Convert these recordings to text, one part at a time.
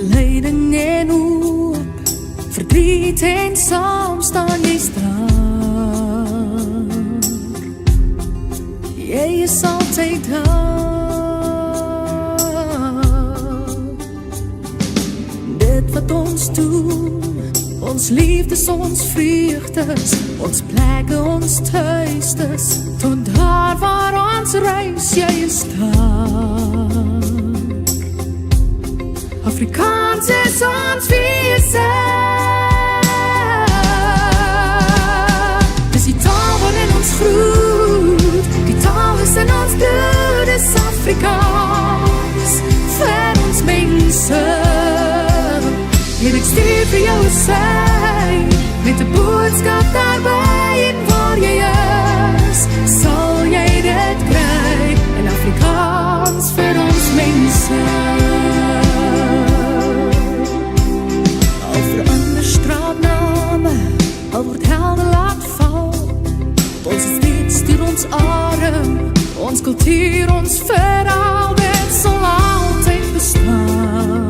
Lyding en hoop, verdriet en saam staan jy sterk. Jy is altyd daar. Dit wat ons doen, ons liefdes, ons vreugdes, ons plekke, ons thuisdes, tot daar waar ons reis, jy is daar. Afrikaans is ons wese. Dis die taal waarin ons groet, die taal is in ons bloed, is Afrikaans, vir ons mense. En ek stuur vir jou 'n sein, met 'n boodskap daarby, en waar jy is, sal jy dit kry, in Afrikaans vir ons mense. Al verander straatname, al word helde laat val, ons is steeds stuur ons adem, ons kultuur, ons verhaal, dit sal altyd bestaan.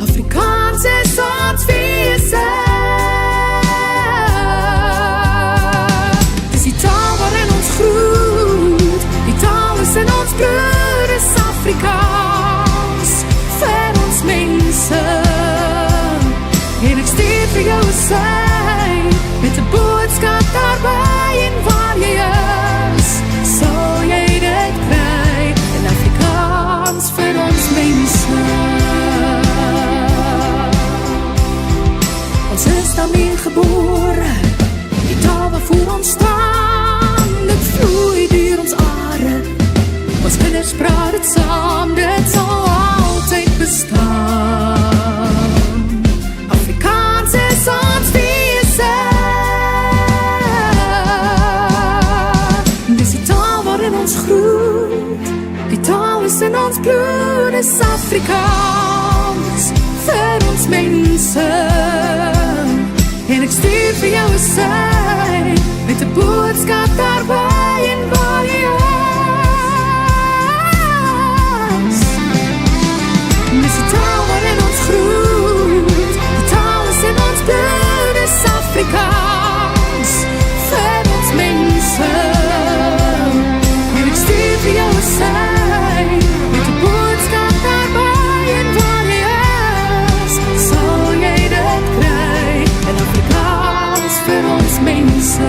Afrikaans is ons wese. Dis die taal waarin ons groet, die taal is in ons bloed, is Afrikaans, vir ons mense. En ek stuur vir jou 'n sein, met 'n boodskap daarby, en waar jy is, sal jy dit kry, in Afrikaans vir ons mense. Ons is daarmee gebore, die taal waarvoor ons staan, dit vloei deur ons are, ons kinders praat het saam, dit sal altyd bestaan. Afrikaans is ons wese. Dis die taal waarin ons groet, die taal is in ons bloed, is Afrikaans, vir ons mense. En ek stuur vir jou 'n sein, met 'n boodskap daarby, en waar jy is. Dis die taal waarin ons groet, die taal is in ons bloed, is Afrikaans, vir ons mense. En ek stuur vir jou 'n sein, met 'n boodskap daarby, en waar jy is, sal jy dit kry, in Afrikaans vir ons mense.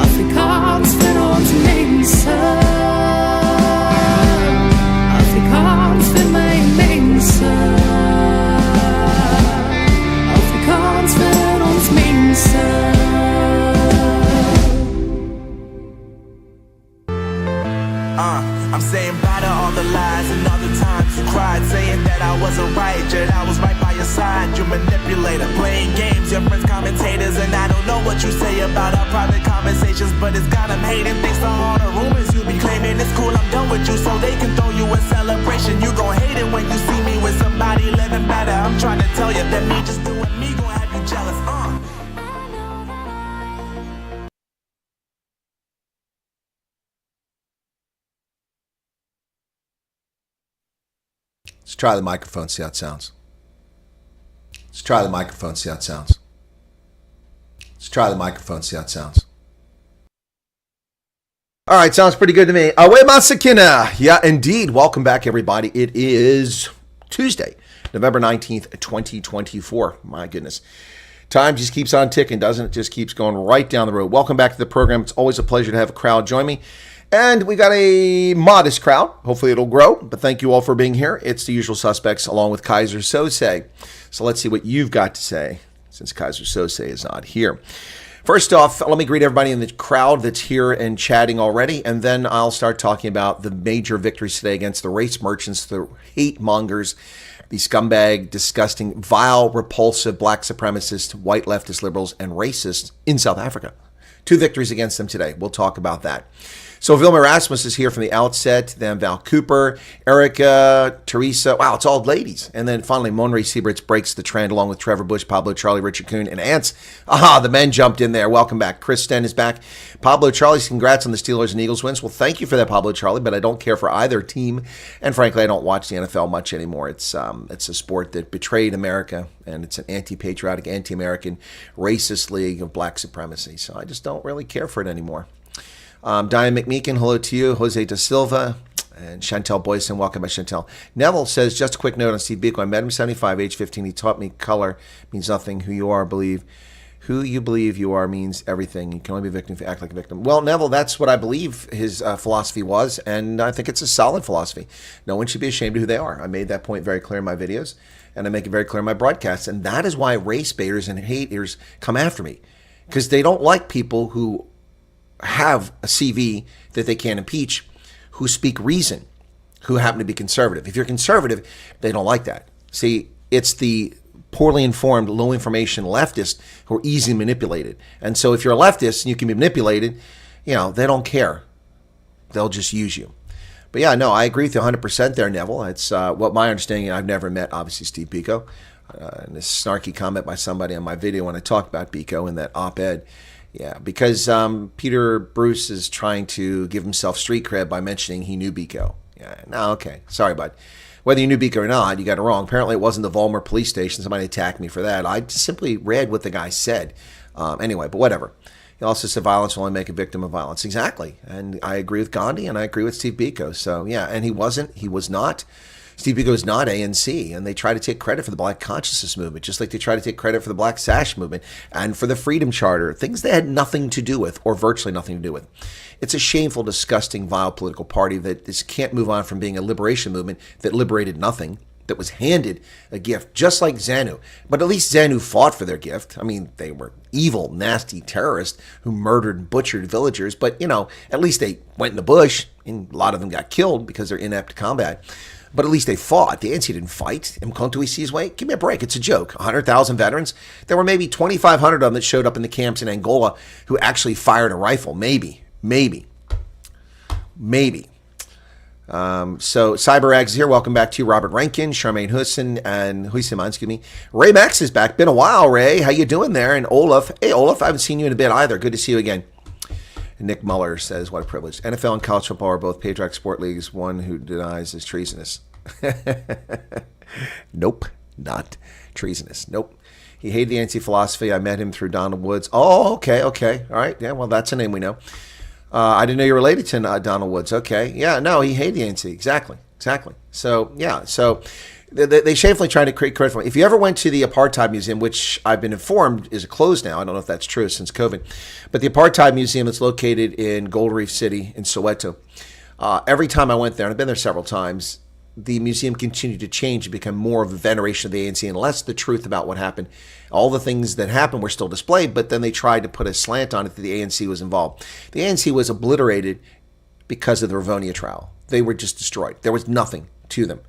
Afrikaans vir ons mense. Afrikaans vir my mense. Afrikaans vir ons mense. I'm saying bye to all the lies and all the times you cried, saying that I wasn't right, yet I was right by your side. You manipulator, playing games, your friends commentators, and I don't know what you say about our private conversations, but it's got them hating. Thanks to all the rumors you be claiming, it's cool, I'm done with you, so they can throw you a celebration. You gon' hate it when you see me with somebody living better. I'm trying to tell you that me just doing me gon' have you jealous. Let's try the microphone, see how it sounds. Let's try the microphone, see how it sounds. Let's try the microphone, see how it sounds. All right, sounds pretty good to me. Awe Masakina. Yeah, indeed. Welcome back, everybody. It is Tuesday, November 19th, 2024. My goodness. Time just keeps on ticking, doesn't it? Just keeps going right down the road. Welcome back to the program. It's always a pleasure to have a crowd join me. And we got a modest crowd. Hopefully it'll grow, but thank you all for being here. It's the usual suspects along with Kaiser Sose. So let's see what you've got to say since Kaiser Sose is not here. First off, let me greet everybody in the crowd that's here and chatting already, and then I'll start talking about the major victories today against the race merchants, the hate mongers, the scumbag, disgusting, vile, repulsive, black supremacist, white leftist liberals, and racists in South Africa. 2 victories against them today. We'll talk about that. So Vilma Rasmus is here from the outset, then Val Cooper, Erica, Teresa. Wow, it's all ladies. And then finally, Monray Sieberts breaks the trend along with Trevor Bush, Pablo, Charlie, Richard Kuhn, and Ants. Aha, the men jumped in there. Welcome back. Chris Sten is back. Pablo, Charlie, congrats on the Steelers and Eagles wins. Well, thank you for that, Pablo, Charlie, but I don't care for either team. And frankly, I don't watch the NFL much anymore. It's a sport that betrayed America, and it's an anti-patriotic, anti-American, racist league of black supremacy. So I just don't really care for it anymore. Diane McMeekin, hello to you. Jose Da Silva and Chantel Boyson, welcome by Chantel. Neville says, just a quick note on Steve Biko. I met him 75, age 15. He taught me color means nothing. Who you are, believe. Who you believe you are means everything. You can only be a victim if you act like a victim. Well, Neville, that's what I believe his philosophy was, and I think it's a solid philosophy. No one should be ashamed of who they are. I made that point very clear in my videos, and I make it very clear in my broadcasts, and that is why race baiters and haters come after me, because they don't like people who have a CV that they can't impeach, who speak reason, who happen to be conservative. If you're conservative, they don't like that. See, it's the poorly informed, low information leftists who are easily manipulated. And so if you're a leftist and you can be manipulated, they don't care. They'll just use you. But yeah, no, I agree with you 100% there, Neville. It's what my understanding. I've never met, obviously, Steve Biko. And this snarky comment by somebody on my video when I talked about Biko in that op-ed. Yeah, because Peter Bruce is trying to give himself street cred by mentioning he knew Biko. Yeah, no, okay. Sorry, bud. Whether you knew Biko or not, you got it wrong. Apparently, it wasn't the Vollmer police station. Somebody attacked me for that. I just simply read what the guy said. Anyway, but whatever. He also said violence will only make a victim of violence. Exactly. And I agree with Gandhi, and I agree with Steve Biko. So, yeah, and he was not. Steve Biko is not ANC, and they try to take credit for the Black Consciousness Movement, just like they try to take credit for the Black Sash Movement and for the Freedom Charter, things they had nothing to do with, or virtually nothing to do with. It's a shameful, disgusting, vile political party that just can't move on from being a liberation movement that liberated nothing, that was handed a gift, just like ZANU. But at least ZANU fought for their gift. I mean, they were evil, nasty terrorists who murdered and butchered villagers, but, at least they went in the bush, and a lot of them got killed because they're inept to combat. But at least they fought. The ANC didn't fight. Mkonto Isizwe, give me a break. It's a joke. 100,000 veterans. There were maybe 2,500 of them that showed up in the camps in Angola who actually fired a rifle. Maybe. So CyberAg's here. Welcome back to you, Robert Rankin, Charmaine Hussein, and Ray Max is back. Been a while, Ray. How you doing there? And Olaf. Hey, Olaf, I haven't seen you in a bit either. Good to see you again. Nick Muller says, what a privilege. NFL and college football are both patriotic sport leagues. One who denies is treasonous. Nope, not treasonous. Nope. He hated the ANC philosophy. I met him through Donald Woods. Oh, okay. All right. Yeah, well, that's a name we know. I didn't know you were related to Donald Woods. Okay. Yeah, no, he hated the ANC. Exactly. So, yeah. So they shamefully try to create credit for him. If you ever went to the Apartheid Museum, which I've been informed is closed now, I don't know if that's true since COVID, but the Apartheid Museum is located in Gold Reef City in Soweto. Every time I went there, and I've been there several times, the museum continued to change and become more of a veneration of the ANC and less the truth about what happened. All the things that happened were still displayed, but then they tried to put a slant on it that the ANC was involved. The ANC was obliterated because of the Rivonia trial. They were just destroyed. There was nothing to them.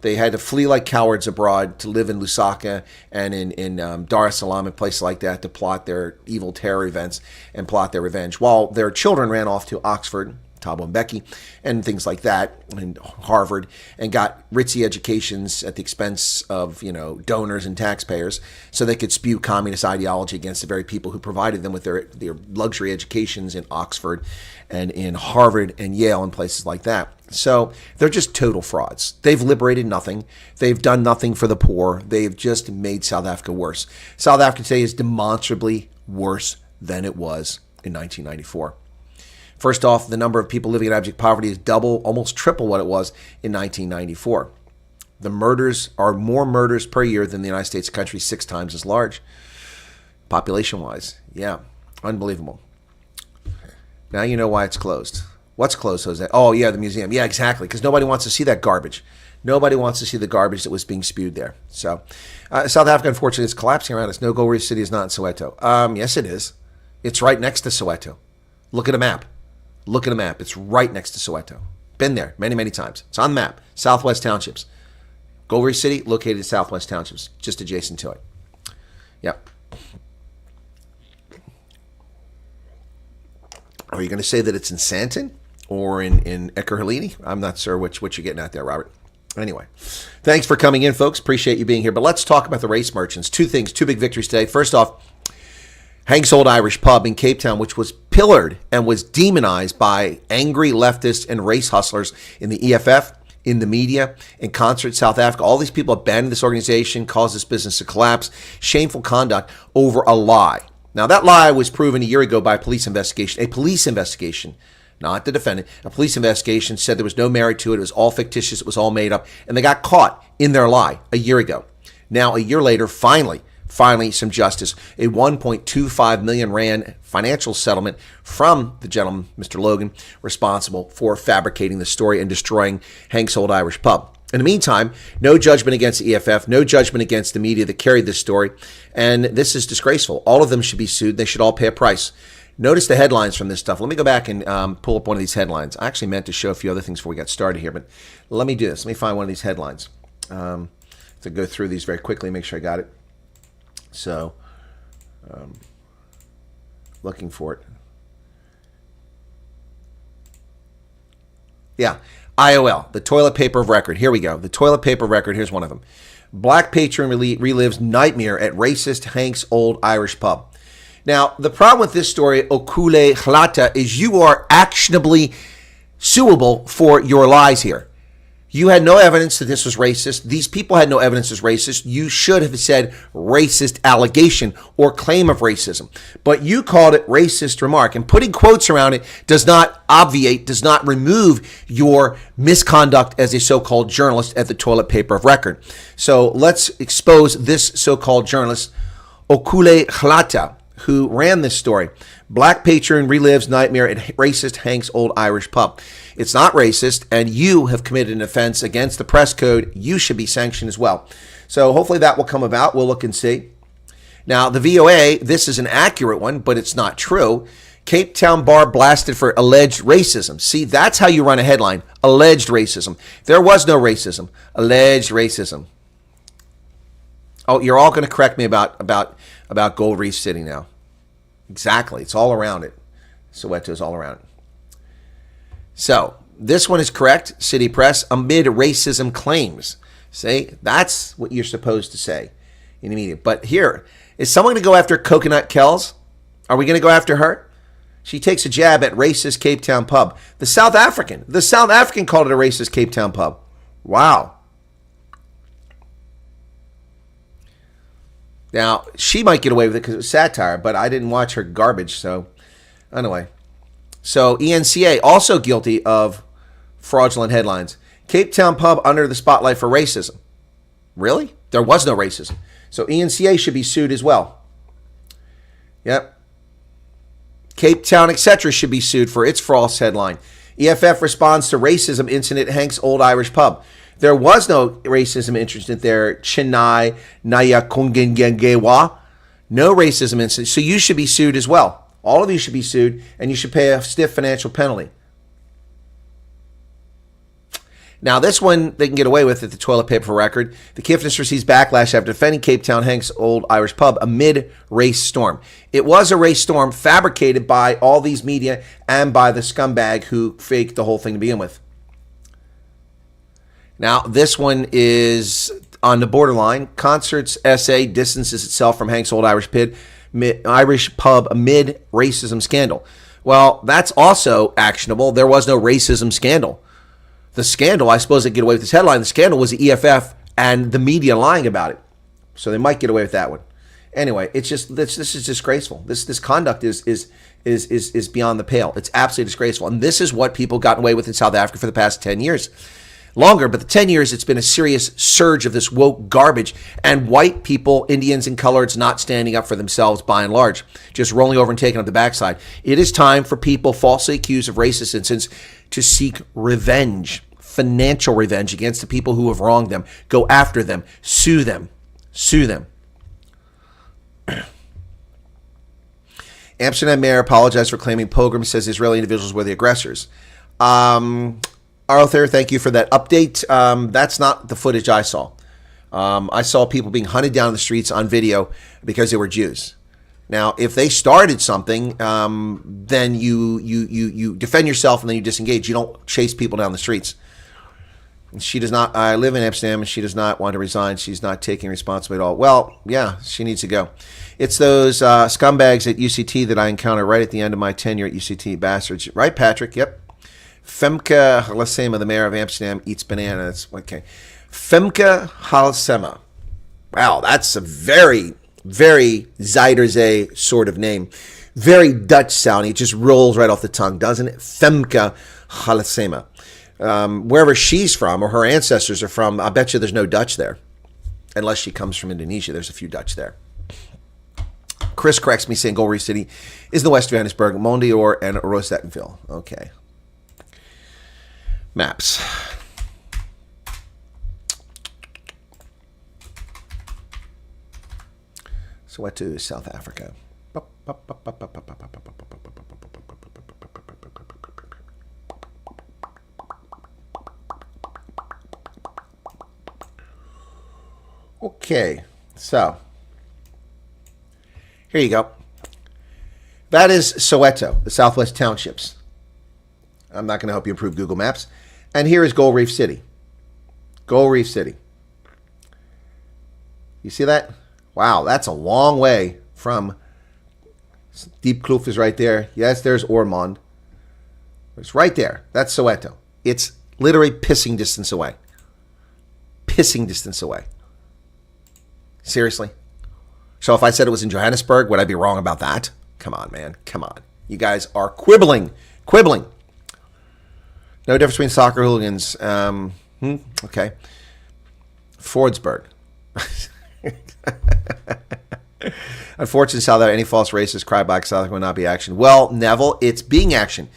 They had to flee like cowards abroad to live in Lusaka and in Dar es Salaam and places like that to plot their evil terror events and plot their revenge, while their children ran off to Oxford, Thabo Mbeki, and things like that, and Harvard, and got ritzy educations at the expense of, donors and taxpayers so they could spew communist ideology against the very people who provided them with their luxury educations in Oxford and in Harvard and Yale and places like that. So they're just total frauds. They've liberated nothing. They've done nothing for the poor. They've just made South Africa worse. South Africa today is demonstrably worse than it was in 1994. First off, the number of people living in abject poverty is double, almost triple what it was in 1994. The murders are more murders per year than the United States, a country 6 times as large, population-wise. Yeah, unbelievable. Now you know why it's closed. What's closed, Jose? Oh, yeah, the museum. Yeah, exactly, because nobody wants to see that garbage. Nobody wants to see the garbage that was being spewed there. So South Africa, unfortunately, is collapsing around us. No, Gold Reef City is not in Soweto. Yes, it is. It's right next to Soweto. Look at a map. It's right next to Soweto. Been there many, many times. It's on the map. Southwest Townships. Gold Reef City, located in Southwest Townships, just adjacent to it. Yep. Are you going to say that it's in Santon? or in Eckerhalini. I'm not sure which you're getting at there, Robert. Anyway, thanks for coming in, folks. Appreciate you being here. But let's talk about the race merchants. Two things, two big victories today. First off, Hank's Olde Irish Pub in Cape Town, which was pillared and was demonized by angry leftists and race hustlers in the EFF, in the media, in Concert South Africa. All these people abandoned this organization, caused this business to collapse. Shameful conduct over a lie. Now, that lie was proven a year ago by a police investigation. A police investigation, not the defendant. A police investigation said there was no merit to it. It was all fictitious. It was all made up. And they got caught in their lie a year ago. Now, a year later, finally, some justice. A 1.25 million rand financial settlement from the gentleman, Mr. Logan, responsible for fabricating the story and destroying Hank's Olde Irish Pub. In the meantime, no judgment against the EFF, no judgment against the media that carried this story, and this is disgraceful. All of them should be sued. They should all pay a price. Notice the headlines from this stuff. Let me go back and pull up one of these headlines. I actually meant to show a few other things before we got started here, but let me do this. Let me find one of these headlines to go through these very quickly, make sure I got it. So, looking for it. Yeah, IOL, the toilet paper of record. Here we go. The toilet paper of record. Here's one of them. Black patron relives nightmare at racist Hank's Olde Irish Pub. Now, the problem with this story, Okule Hlata, is you are actionably suable for your lies here. You had no evidence that this was racist. These people had no evidence it was racist. You should have said racist allegation or claim of racism. But you called it racist remark. And putting quotes around it does not obviate, does not remove your misconduct as a so-called journalist at the toilet paper of record. So let's expose this so-called journalist, Okule Hlata, who ran this story. Black patron relives nightmare at racist Hank's Olde Irish Pub. It's not racist, and you have committed an offense against the press code. You should be sanctioned as well. So hopefully that will come about. We'll look and see. Now, the VOA, this is an accurate one, but it's not true. Cape Town bar blasted for alleged racism. See, that's how you run a headline. Alleged racism. There was no racism. Alleged racism. Oh, you're all going to correct me about Gold Reef City now. Exactly. It's all around it. Soweto is all around it. So, this one is correct. City Press, amid racism claims. See, that's what you're supposed to say in the media. But here, is someone going to go after Coconut Kells? Are we going to go after her? She takes a jab at racist Cape Town pub. The South African called it a racist Cape Town pub. Wow. Now, she might get away with it because it was satire, but I didn't watch her garbage, so anyway. So, ENCA, also guilty of fraudulent headlines. Cape Town pub under the spotlight for racism. Really? There was no racism. So, ENCA should be sued as well. Yep. Cape Town, etc. should be sued for its false headline. EFF responds to racism incident at Hank's Olde Irish Pub. There was no racism incident there. Chennai, Naya Kungengengewa. No racism incident. So you should be sued as well. All of you should be sued, and you should pay a stiff financial penalty. Now, this one they can get away with at the toilet paper for record. The Kiffness receives backlash after defending Cape Town Hank's Olde Irish Pub amid race storm. It was a race storm fabricated by all these media and by the scumbag who faked the whole thing to begin with. Now, this one is on the borderline. Concerts SA distances itself from Hank's Olde Irish Pub amid racism scandal. Well, that's also actionable. There was no racism scandal. The scandal, I suppose they get away with this headline. The scandal was the EFF and the media lying about it. So they might get away with that one. Anyway, it's just this is disgraceful. This conduct is beyond the pale. It's absolutely disgraceful. And this is what people got away with in South Africa for the past 10 years. Longer, but the 10 years, it's been a serious surge of this woke garbage and white people, Indians and coloreds, not standing up for themselves by and large, just rolling over and taking up the backside. It is time for people falsely accused of racist incidents to seek revenge, financial revenge against the people who have wronged them. Go after them. Sue them. Sue them. Amsterdam mayor apologized for claiming pogroms, says Israeli individuals were the aggressors. Arthur, thank you for that update. That's not the footage I saw. I saw people being hunted down in the streets on video because they were Jews. Now, if they started something, then you defend yourself and then you disengage. You don't chase people down the streets. She does not. I live in Amsterdam, and she does not want to resign. She's not taking responsibility at all. Well, yeah, she needs to go. It's those scumbags at UCT that I encounter right at the end of my tenure at UCT. Bastards, right, Patrick? Yep. Femke Halsema, the mayor of Amsterdam, eats bananas. Okay. Femke Halsema. Wow, that's a very, very Zuiderzee sort of name. Very Dutch sounding. It just rolls right off the tongue, doesn't it? Femke Halsema. Wherever she's from or her ancestors are from, I bet you there's no Dutch there. Unless she comes from Indonesia. There's a few Dutch there. Chris corrects me saying Gold Reef City is the west of Johannesburg, Mondior, and Rosettenville. Okay. Maps. Soweto, South Africa. Okay, so here you go. That is Soweto, the Southwest Townships. I'm not going to help you improve Google Maps. And here is Gold Reef City. Gold Reef City. You see that? Wow, that's a long way from Deep Kloof is right there. Yes, there's Ormond. It's right there. That's Soweto. It's literally pissing distance away. Pissing distance away. Seriously? So if I said it was in Johannesburg, would I be wrong about that? Come on, man. Come on. You guys are quibbling. Quibbling. No difference between soccer hooligans. Okay. Fordsburg. Unfortunately, South Africa, any false racist cry back South Africa will not be action. Well, Neville, it's being action.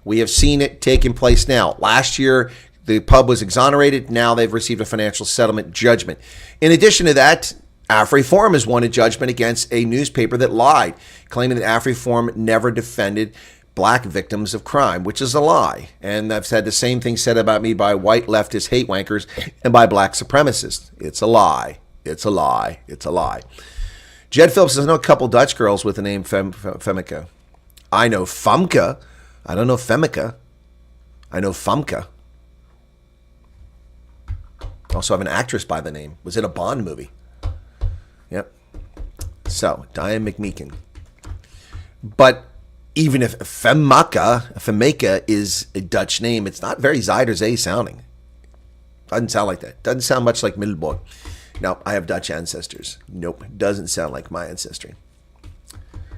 We have seen it taking place now. Last year, the pub was exonerated. Now they've received a financial settlement judgment. In addition to that, AfriForum has won a judgment against a newspaper that lied, claiming that AfriForum never defended black victims of crime, which is a lie. And I've said the same thing said about me by white leftist hate wankers and by black supremacists. It's a lie. It's a lie. It's a lie. Jed Phillips says, I know a couple Dutch girls with the name Femke. I know Famke. I don't know Femke. I know Famke. Also have an actress by the name. Was it a Bond movie? Yep. So, Diane McMeekin. But even if Femke is a Dutch name, it's not very Zuiderzee sounding. Doesn't sound like that. Doesn't sound much like Middelburg. No, I have Dutch ancestors. Nope, doesn't sound like my ancestry.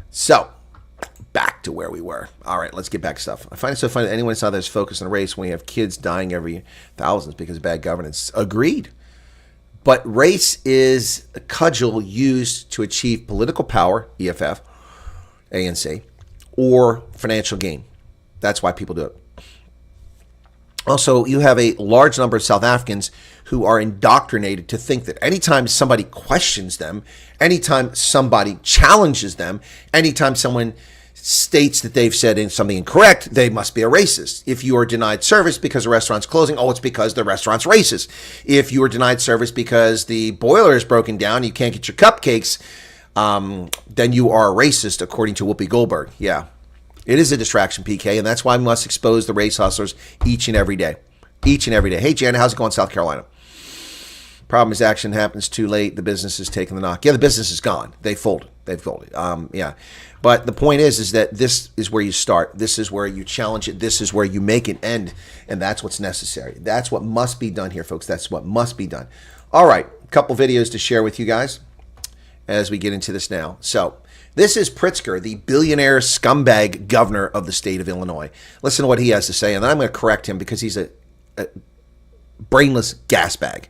So, back to where we were. All right, let's get back to stuff. I find it so funny that anyone saw this focus on race when we have kids dying every thousands because of bad governance. Agreed. But race is a cudgel used to achieve political power, EFF, ANC, or financial gain. That's why people do it. Also, you have a large number of South Africans who are indoctrinated to think that anytime somebody questions them, anytime somebody challenges them, anytime someone states that they've said something incorrect, they must be a racist. If you are denied service because a restaurant's closing, oh, it's because the restaurant's racist. If you are denied service because the boiler is broken down, you can't get your cupcakes, then you are a racist, according to Whoopi Goldberg. Yeah. It is a distraction, PK, and that's why we must expose the race hustlers each and every day. Each and every day. Hey, Jen, how's it going in South Carolina? Problem is action happens too late. The business is taking the knock. Yeah, the business is gone. They folded. They've folded. Yeah. But the point is that this is where you start. This is where you challenge it. This is where you make it end, and that's what's necessary. That's what must be done here, folks. That's what must be done. All right, a couple videos to share with you guys as we get into this now. So, this is Pritzker, the billionaire scumbag governor of the state of Illinois. Listen to what he has to say, and then I'm going to correct him because he's a brainless gas bag.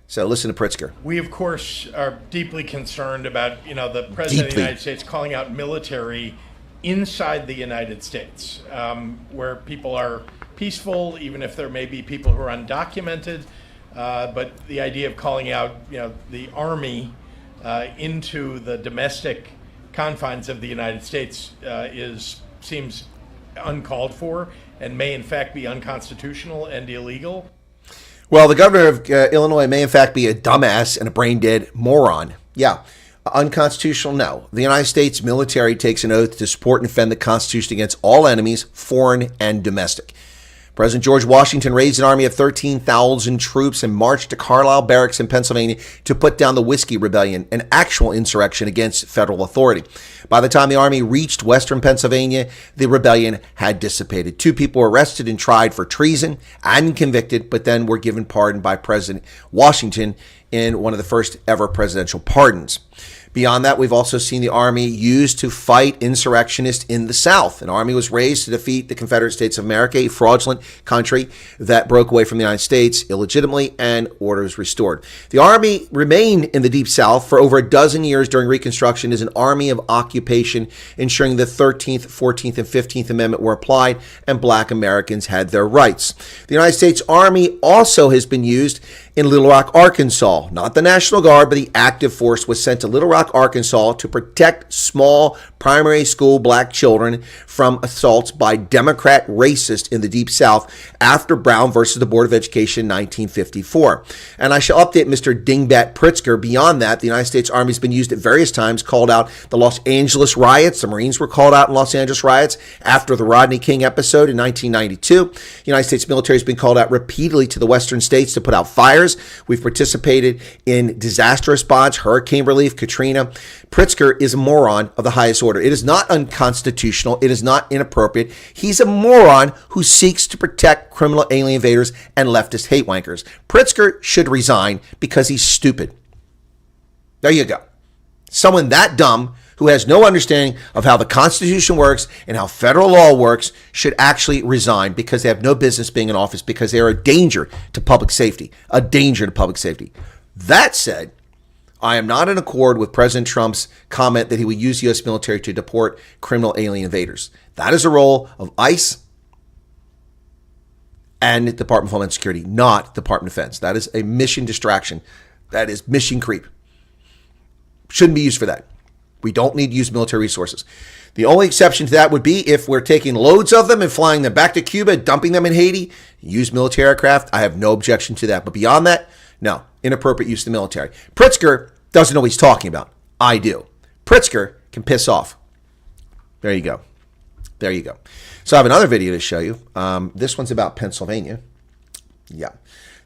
So listen to Pritzker. We, of course, are deeply concerned about, the President of the United States calling out military inside the United States, where people are peaceful, even if there may be people who are undocumented. But the idea of calling out, the Army into the domestic confines of the United States seems uncalled for and may in fact be unconstitutional and illegal. Well, the governor of Illinois may in fact be a dumbass and a brain dead moron. Yeah. Unconstitutional? No. The United States military takes an oath to support and defend the Constitution against all enemies, foreign and domestic. President George Washington raised an army of 13,000 troops and marched to Carlisle Barracks in Pennsylvania to put down the Whiskey Rebellion, an actual insurrection against federal authority. By the time the army reached western Pennsylvania, the rebellion had dissipated. 2 people were arrested and tried for treason and convicted, but then were given pardon by President Washington in one of the first ever presidential pardons. Beyond that, we've also seen the Army used to fight insurrectionists in the South. An army was raised to defeat the Confederate States of America, a fraudulent country that broke away from the United States illegitimately, and orders restored. The Army remained in the Deep South for over a dozen years during Reconstruction as an army of occupation, ensuring the 13th, 14th, and 15th Amendment were applied and Black Americans had their rights. The United States Army also has been used in Little Rock, Arkansas. Not the National Guard, but the active force was sent to Little Rock, Arkansas to protect small primary school Black children from assaults by Democrat racists in the Deep South after Brown versus the Board of Education in 1954. And I shall update Mr. Dingbat Pritzker. Beyond that, the United States Army has been used at various times, called out the Los Angeles riots. The Marines were called out in Los Angeles riots after the Rodney King episode in 1992. The United States military has been called out repeatedly to the western states to put out fires. We've participated in disaster response, hurricane relief, Katrina. Pritzker is a moron of the highest order. It is not unconstitutional. It is not inappropriate. He's a moron who seeks to protect criminal alien invaders and leftist hate wankers. Pritzker should resign because he's stupid. There you go. Someone that dumb who has no understanding of how the Constitution works and how federal law works should actually resign because they have no business being in office, because they are a danger to public safety, a danger to public safety. That said, I am not in accord with President Trump's comment that he would use the U.S. military to deport criminal alien invaders. That is a role of ICE and Department of Homeland Security, not Department of Defense. That is a mission distraction. That is mission creep. Shouldn't be used for that. We don't need to use military resources. The only exception to that would be if we're taking loads of them and flying them back to Cuba, dumping them in Haiti, use military aircraft. I have no objection to that. But beyond that, no, inappropriate use of the military. Pritzker doesn't know what he's talking about. I do. Pritzker can piss off. There you go. There you go. So I have another video to show you. This one's about Pennsylvania. Yeah,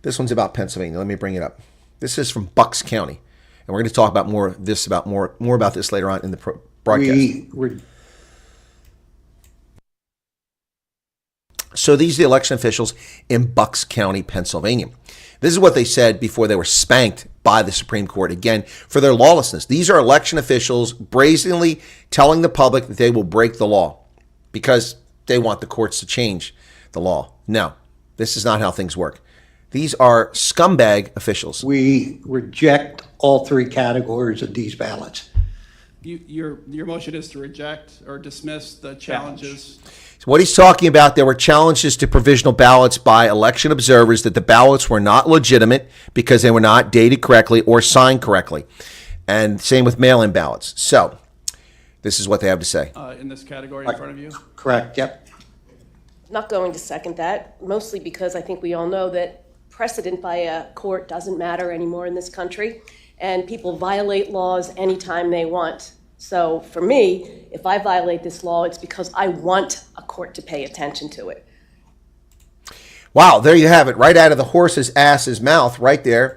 this one's about Pennsylvania. Let me bring it up. This is from Bucks County. And we're going to talk about more about this later on in the broadcast. So these are the election officials in Bucks County, Pennsylvania. This is what they said before they were spanked by the Supreme Court, again, for their lawlessness. These are election officials brazenly telling the public that they will break the law because they want the courts to change the law. No, this is not how things work. These are scumbag officials. We reject all 3 categories of these ballots. Your motion is to reject or dismiss the challenges. So what he's talking about, there were challenges to provisional ballots by election observers that the ballots were not legitimate because they were not dated correctly or signed correctly. And same with mail-in ballots. So this is what they have to say. In this category in front of you? Correct, yep. Not going to second that, mostly because I think we all know that precedent by a court doesn't matter anymore in this country, and people violate laws anytime they want. So for me, if I violate this law, it's because I want a court to pay attention to it. Wow, there you have it, right out of the horse's ass's mouth, right there.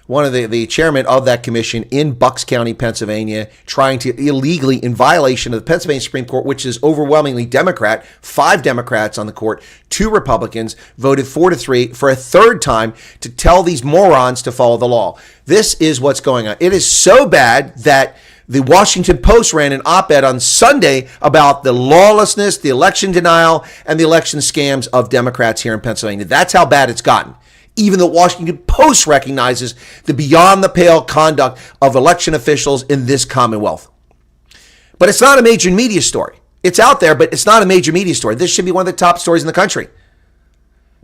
One of the chairman of that commission in Bucks County, Pennsylvania, trying to illegally, in violation of the Pennsylvania Supreme Court, which is overwhelmingly Democrat, 5 Democrats on the court, 2 Republicans, voted 4-3 for a third time to tell these morons to follow the law. This is what's going on. It is so bad that the Washington Post ran an op-ed on Sunday about the lawlessness, the election denial, and the election scams of Democrats here in Pennsylvania. That's how bad it's gotten. Even the Washington Post recognizes the beyond-the-pale conduct of election officials in this Commonwealth. But it's not a major media story. It's out there, but it's not a major media story. This should be one of the top stories in the country.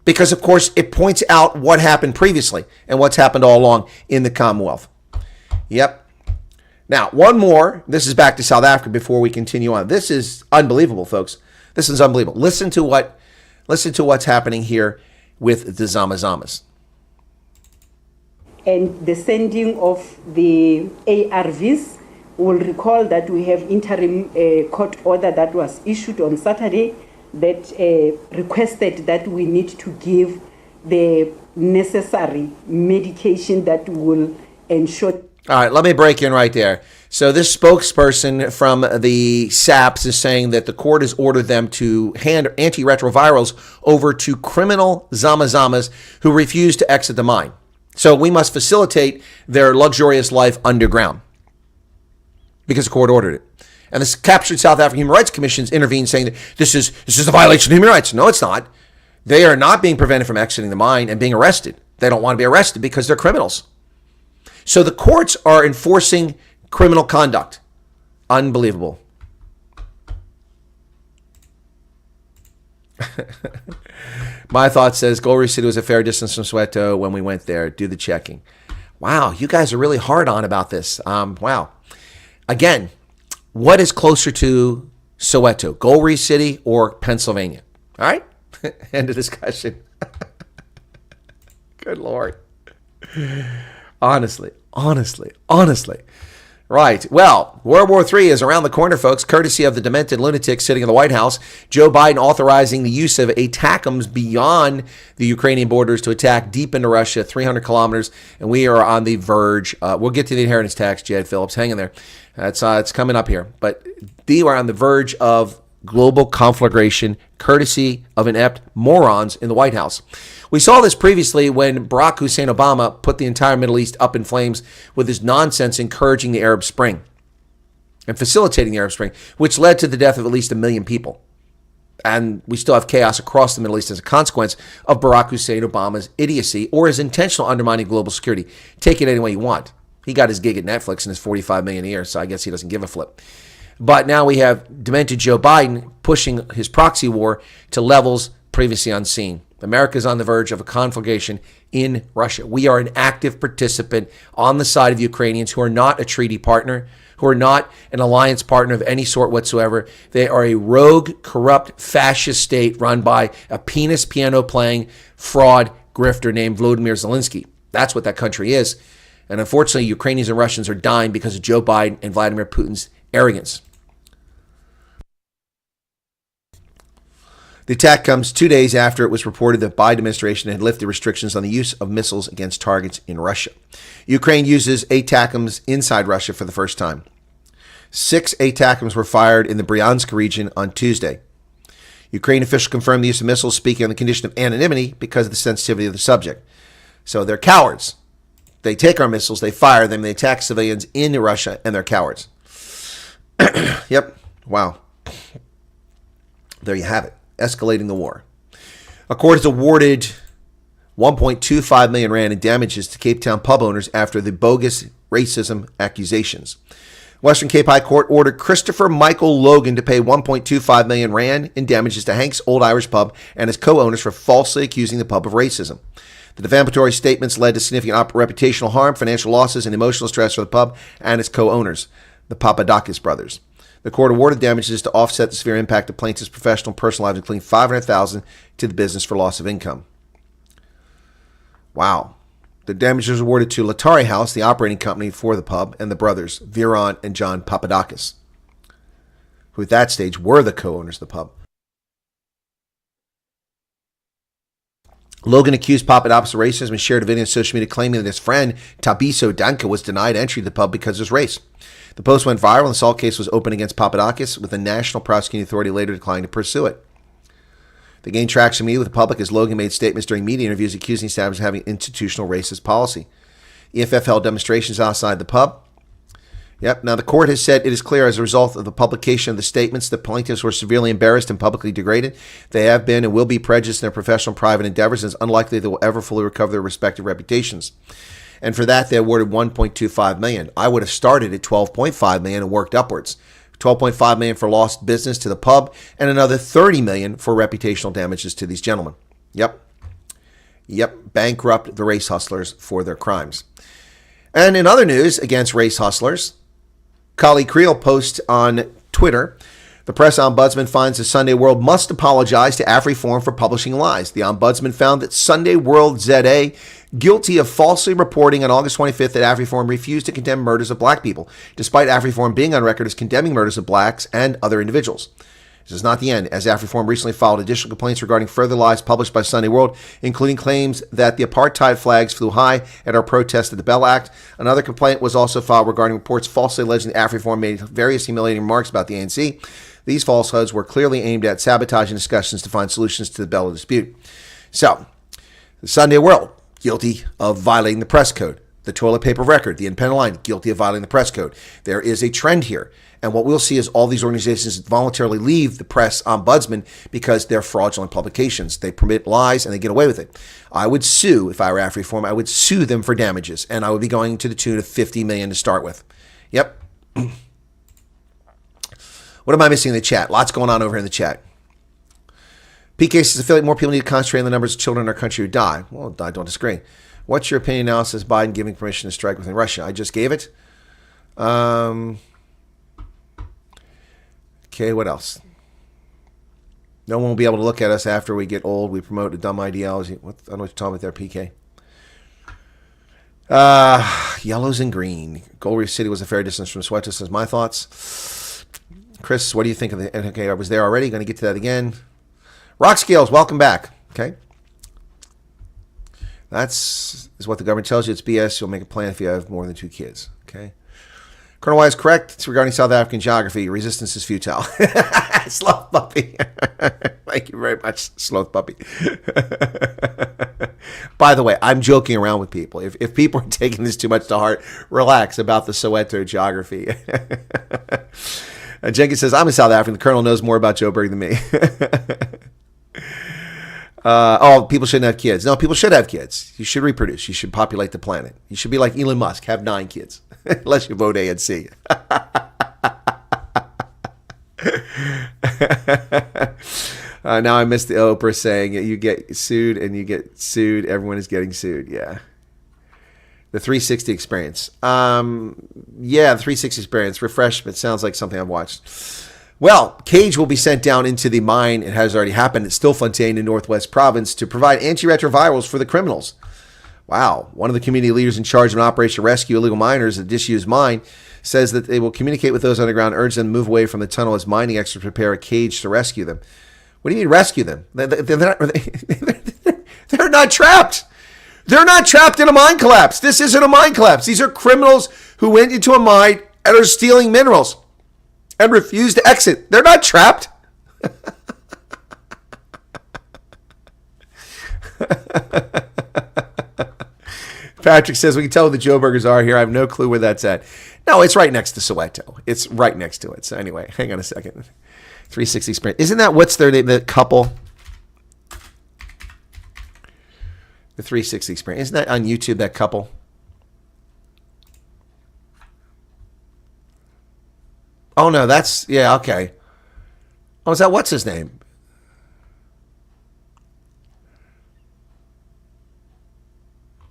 Because, of course, it points out what happened previously and what's happened all along in the Commonwealth. Yep. Now, one more. This is back to South Africa before we continue on. This is unbelievable, folks. This is unbelievable. Listen to what's happening here with the Zama Zamas. And the sending of the ARVs will recall that we have interim court order that was issued on Saturday that requested that we need to give the necessary medication that will ensure. All right, let me break in right there. So this spokesperson from the SAPS is saying that the court has ordered them to hand antiretrovirals over to criminal Zama Zamas who refuse to exit the mine. So we must facilitate their luxurious life underground because the court ordered it. And this captured South African Human Rights Commission intervened saying that this is a violation of human rights. No, it's not. They are not being prevented from exiting the mine and being arrested. They don't want to be arrested because they're criminals. So the courts are enforcing criminal conduct. Unbelievable. My thought says Gold Reef City was a fair distance from Soweto when we went there. Do the checking. Wow, you guys are really hard on about this. Wow. Again, what is closer to Soweto, Gold Reef City or Pennsylvania? All right? End of discussion. Good Lord. Honestly. Right. Well, World War III is around the corner, folks, courtesy of the demented lunatic sitting in the White House. Joe Biden authorizing the use of ATACMS beyond the Ukrainian borders to attack deep into Russia, 300 kilometers, and we are on the verge. We'll get to the inheritance tax, Jed Phillips. Hang in there. It's coming up here. But we are on the verge of global conflagration, courtesy of inept morons in the White House. We saw this previously when Barack Hussein Obama put the entire Middle East up in flames with his nonsense encouraging the Arab Spring and facilitating the Arab Spring, which led to the death of at least 1 million people. And we still have chaos across the Middle East as a consequence of Barack Hussein Obama's idiocy or his intentional undermining global security. Take it any way you want. He got his gig at Netflix and his $45 million a year, so I guess he doesn't give a flip. But now we have demented Joe Biden pushing his proxy war to levels previously unseen. America is on the verge of a conflagration in Russia. We are an active participant on the side of the Ukrainians who are not a treaty partner, who are not an alliance partner of any sort whatsoever. They are a rogue, corrupt, fascist state run by a penis piano-playing fraud grifter named Volodymyr Zelensky. That's what that country is. And unfortunately, Ukrainians and Russians are dying because of Joe Biden and Vladimir Putin's arrogance. The attack comes 2 days after it was reported that the Biden administration had lifted restrictions on the use of missiles against targets in Russia. Ukraine uses ATACMS inside Russia for the first time. 6 ATACMS were fired in the Bryansk region on Tuesday. Ukraine officials confirmed the use of missiles, speaking on the condition of anonymity because of the sensitivity of the subject. So they're cowards. They take our missiles, they fire them, they attack civilians in Russia, and they're cowards. Yep. Wow. There you have it. Escalating the war. A court has awarded 1.25 million rand in damages to Cape Town pub owners after the bogus racism accusations. Western Cape High Court ordered Christopher Michael Logan to pay 1.25 million rand in damages to Hank's Olde Irish Pub and his co-owners for falsely accusing the pub of racism. The defamatory statements led to significant reputational harm, financial losses, and emotional stress for the pub and its co-owners, the Papadakis brothers. The court awarded damages to offset the severe impact of plaintiff's professional and personal lives, including $500,000 to the business for loss of income. Wow. The damages awarded to Latari House, the operating company for the pub, and the brothers, Viron and John Papadakis, who at that stage were the co-owners of the pub. Logan accused Papadakis of racism and shared a video on social media claiming that his friend Tabiso Danka was denied entry to the pub because of his race. The post went viral and the assault case was opened against Papadakis, with the National Prosecuting Authority later declining to pursue it. They gained traction immediately with the public as Logan made statements during media interviews accusing establishments of having institutional racist policy. EFF held demonstrations outside the pub. Now the court has said it is clear as a result of the publication of the statements that plaintiffs were severely embarrassed and publicly degraded. They have been and will be prejudiced in their professional and private endeavors, and it's unlikely they will ever fully recover their respective reputations. And for that, they awarded $1.25 million. I would have started at $12.5 million and worked upwards. $12.5 million for lost business to the pub and another $30 million for reputational damages to these gentlemen. Yep. Bankrupt the race hustlers for their crimes. And in other news against race hustlers, Kali Creel posts on Twitter, the press ombudsman finds the Sunday World must apologize to AfriForum for publishing lies. The ombudsman found that Sunday World ZA guilty of falsely reporting on August 25th that AfriForum refused to condemn murders of black people, despite AfriForum being on record as condemning murders of blacks and other individuals. This is not the end, as AfriForum recently filed additional complaints regarding further lies published by Sunday World, including claims that the apartheid flags flew high at our protest at the Bell Act. Another complaint was also filed regarding reports falsely alleging that AfriForum made various humiliating remarks about the ANC. These falsehoods were clearly aimed at sabotaging discussions to find solutions to the Bell dispute. So, the Sunday World, guilty of violating the press code. The toilet paper record, the independent line, guilty of violating the press code. There is a trend here. And what we'll see is all these organizations voluntarily leave the press ombudsman because they're fraudulent publications. They permit lies and they get away with it. I would sue, if I were AfriForum, I would sue them for damages. And I would be going to the tune of $50 million to start with. Yep. What am I missing in the chat? Lots going on over here in the chat. PK says, I feel like more people need to concentrate on the numbers of children in our country who die. Well, I don't disagree. What's your opinion now, says Biden giving permission to strike within Russia? I just gave it. Okay, what else? No one will be able to look at us after we get old. We promote a dumb ideology. I don't know what you're talking about there, PK. Yellows and green. Gold Reef City was a fair distance from Soweto, says my thoughts. Chris, what do you think of the... Okay, I was there already. Going to get to that again. Rock Scales, welcome back. Okay. That's what the government tells you. It's BS. You'll make a plan if you have more than 2 kids. Okay. Colonel Wyatt is correct. It's regarding South African geography. Resistance is futile. Sloth puppy. Thank you very much, sloth puppy. By the way, I'm joking around with people. If people are taking this too much to heart, relax about the Soweto geography. Jenkins says, I'm in South Africa. The Colonel knows more about Joburg than me. People shouldn't have kids. No, people should have kids. You should reproduce. You should populate the planet. You should be like Elon Musk. Have 9 kids. Unless you vote ANC. Now I missed the Oprah saying you get sued and you get sued. Everyone is getting sued. Yeah. The 360 experience. The 360 experience. Refreshment sounds like something I've watched. Well, Cage will be sent down into the mine. It has already happened at Stilfontein in Northwest Province to provide antiretrovirals for the criminals. Wow. One of the community leaders in charge of an operation to rescue illegal miners at a disused mine says that they will communicate with those underground, urge them to move away from the tunnel as mining experts prepare a cage to rescue them. What do you mean rescue them? They're not trapped. They're not trapped in a mine collapse. This isn't a mine collapse. These are criminals who went into a mine and are stealing minerals and refuse to exit. They're not trapped. Patrick says, we can tell where the Joe Burgers are here. I have no clue where that's at. No, it's right next to Soweto. It's right next to it. So anyway, hang on a second. 360 Experience. Isn't that, what's their name, the couple? The 360 Experience. Isn't that on YouTube, that couple? Oh, no, that's, yeah, okay. Oh, is that, what's his name?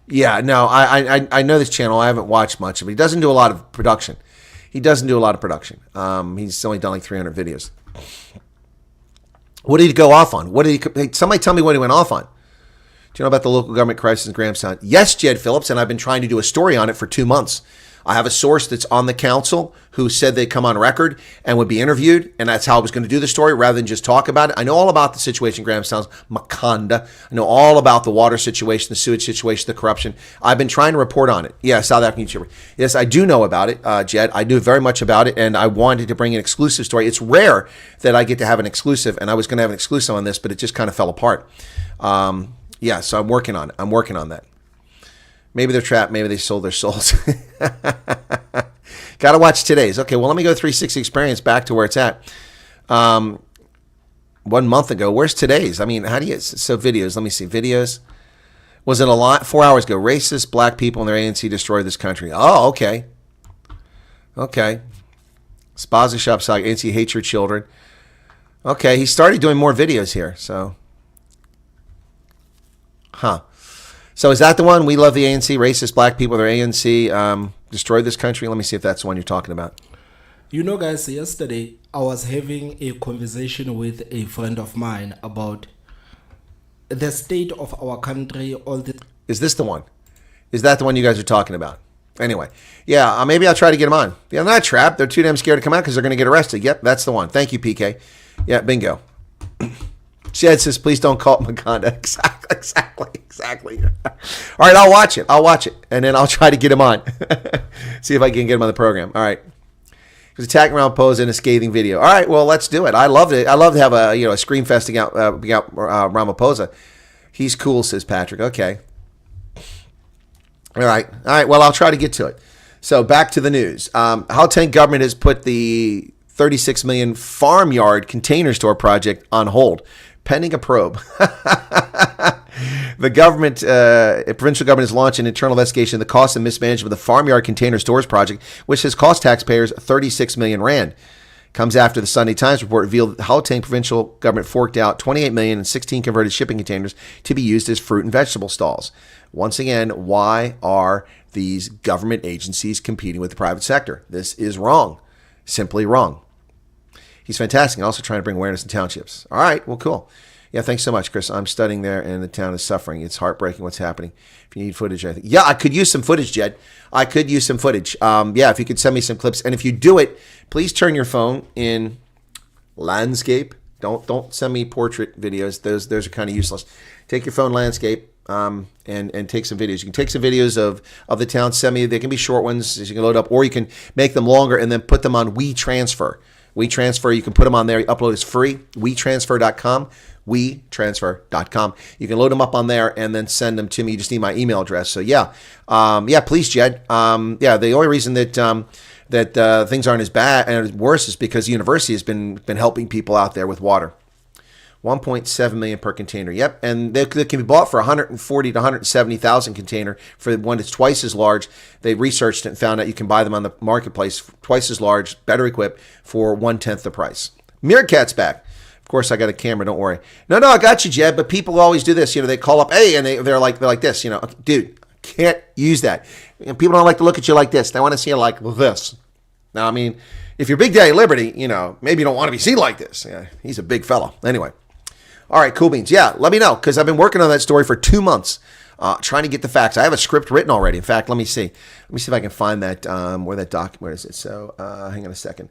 Yeah, no, I know this channel. I haven't watched much of it. He doesn't do a lot of production. He's only done like 300 videos. What did he go off on? Somebody tell me what he went off on. Do you know about the local government crisis in Grahamstown? Yes, Jed Phillips, and I've been trying to do a story on it for 2 months. I have a source that's on the council who said they'd come on record and would be interviewed, and that's how I was going to do the story rather than just talk about it. I know all about the situation in Grahamstown, Makonda. I know all about the water situation, the sewage situation, the corruption. I've been trying to report on it. Yeah, South African YouTuber. Yes, I do know about it, Jed. I knew very much about it, and I wanted to bring an exclusive story. It's rare that I get to have an exclusive, and I was going to have an exclusive on this, but it just kind of fell apart. Yeah, so I'm working on it. I'm working on that. Maybe they're trapped. Maybe they sold their souls. Got to watch today's. Okay, well, let me go 360 Experience back to where it's at. 1 month ago. Where's today's? I mean, how do you... So videos. Let me see. Videos. Was it a lot? 4 hours ago. Racist black people and their ANC destroyed this country. Oh, okay. Okay. Spaza Shop Saga. ANC hate your children. Okay, he started doing more videos here, so... Huh. So is that the one? We love the ANC, racist black people, their ANC destroyed this country? Let me see if that's the one you're talking about. You know, guys, yesterday I was having a conversation with a friend of mine about the state of our country. Is this the one? Is that the one you guys are talking about? Anyway, yeah, maybe I'll try to get them on. Yeah, they're not trapped. They're too damn scared to come out because they're going to get arrested. Yep, that's the one. Thank you, PK. Yeah, bingo. Jed says, please don't call it Maganda. Exactly. All right, I'll watch it. And then I'll try to get him on. See if I can get him on the program. All right. He was attacking Ramaphosa in a scathing video. All right, well, let's do it. I loved it. I love to have a scream festing out Ramaphosa. He's cool, says Patrick. Okay. All right. Well, I'll try to get to it. So back to the news. Gauteng government has put the 36 million farmyard container store project on hold, pending a probe. The government, provincial government, has launched an internal investigation of the cost and mismanagement of the farmyard container stores project, which has cost taxpayers 36 million rand. Comes after the Sunday Times report revealed that the Gauteng provincial government forked out 28 million and 16 converted shipping containers to be used as fruit and vegetable stalls. Once again, why are these government agencies competing with the private sector? This is wrong. Simply wrong. He's fantastic. Also trying to bring awareness in townships. All right. Well, cool. Yeah, thanks so much, Chris. I'm studying there, and the town is suffering. It's heartbreaking what's happening. If you need footage, I think. Yeah, I could use some footage, Jed. I could use some footage. Yeah, if you could send me some clips. And if you do it, please turn your phone in landscape. Don't send me portrait videos. Those are kind of useless. Take your phone landscape and take some videos. You can take some videos of the town. Send me. They can be short ones as you can load up, or you can make them longer and then put them on WeTransfer. WeTransfer, you can put them on there. You upload is free. WeTransfer.com. WeTransfer.com. You can load them up on there and then send them to me. You just need my email address. So yeah, please, Jed. Yeah, the only reason that things aren't as bad and worse is because the university has been helping people out there with water. 1.7 million per container. Yep, and they can be bought for 140 to 170,000 container for one that's twice as large. They researched it and found out you can buy them on the marketplace twice as large, better equipped for 1/10 the price. Meerkat's back. Of course, I got a camera. Don't worry. No, I got you, Jed. But people always do this. They call up, hey, and they're like this. Dude, can't use that. People don't like to look at you like this. They want to see you like this. Now, I mean, if you're Big Daddy Liberty, maybe you don't want to be seen like this. Yeah, he's a big fella. Anyway. All right, cool beans. Yeah, let me know, because I've been working on that story for 2 months, trying to get the facts. I have a script written already. In fact, let me see. Let me see if I can find that, where that document, where is it? So, hang on a second.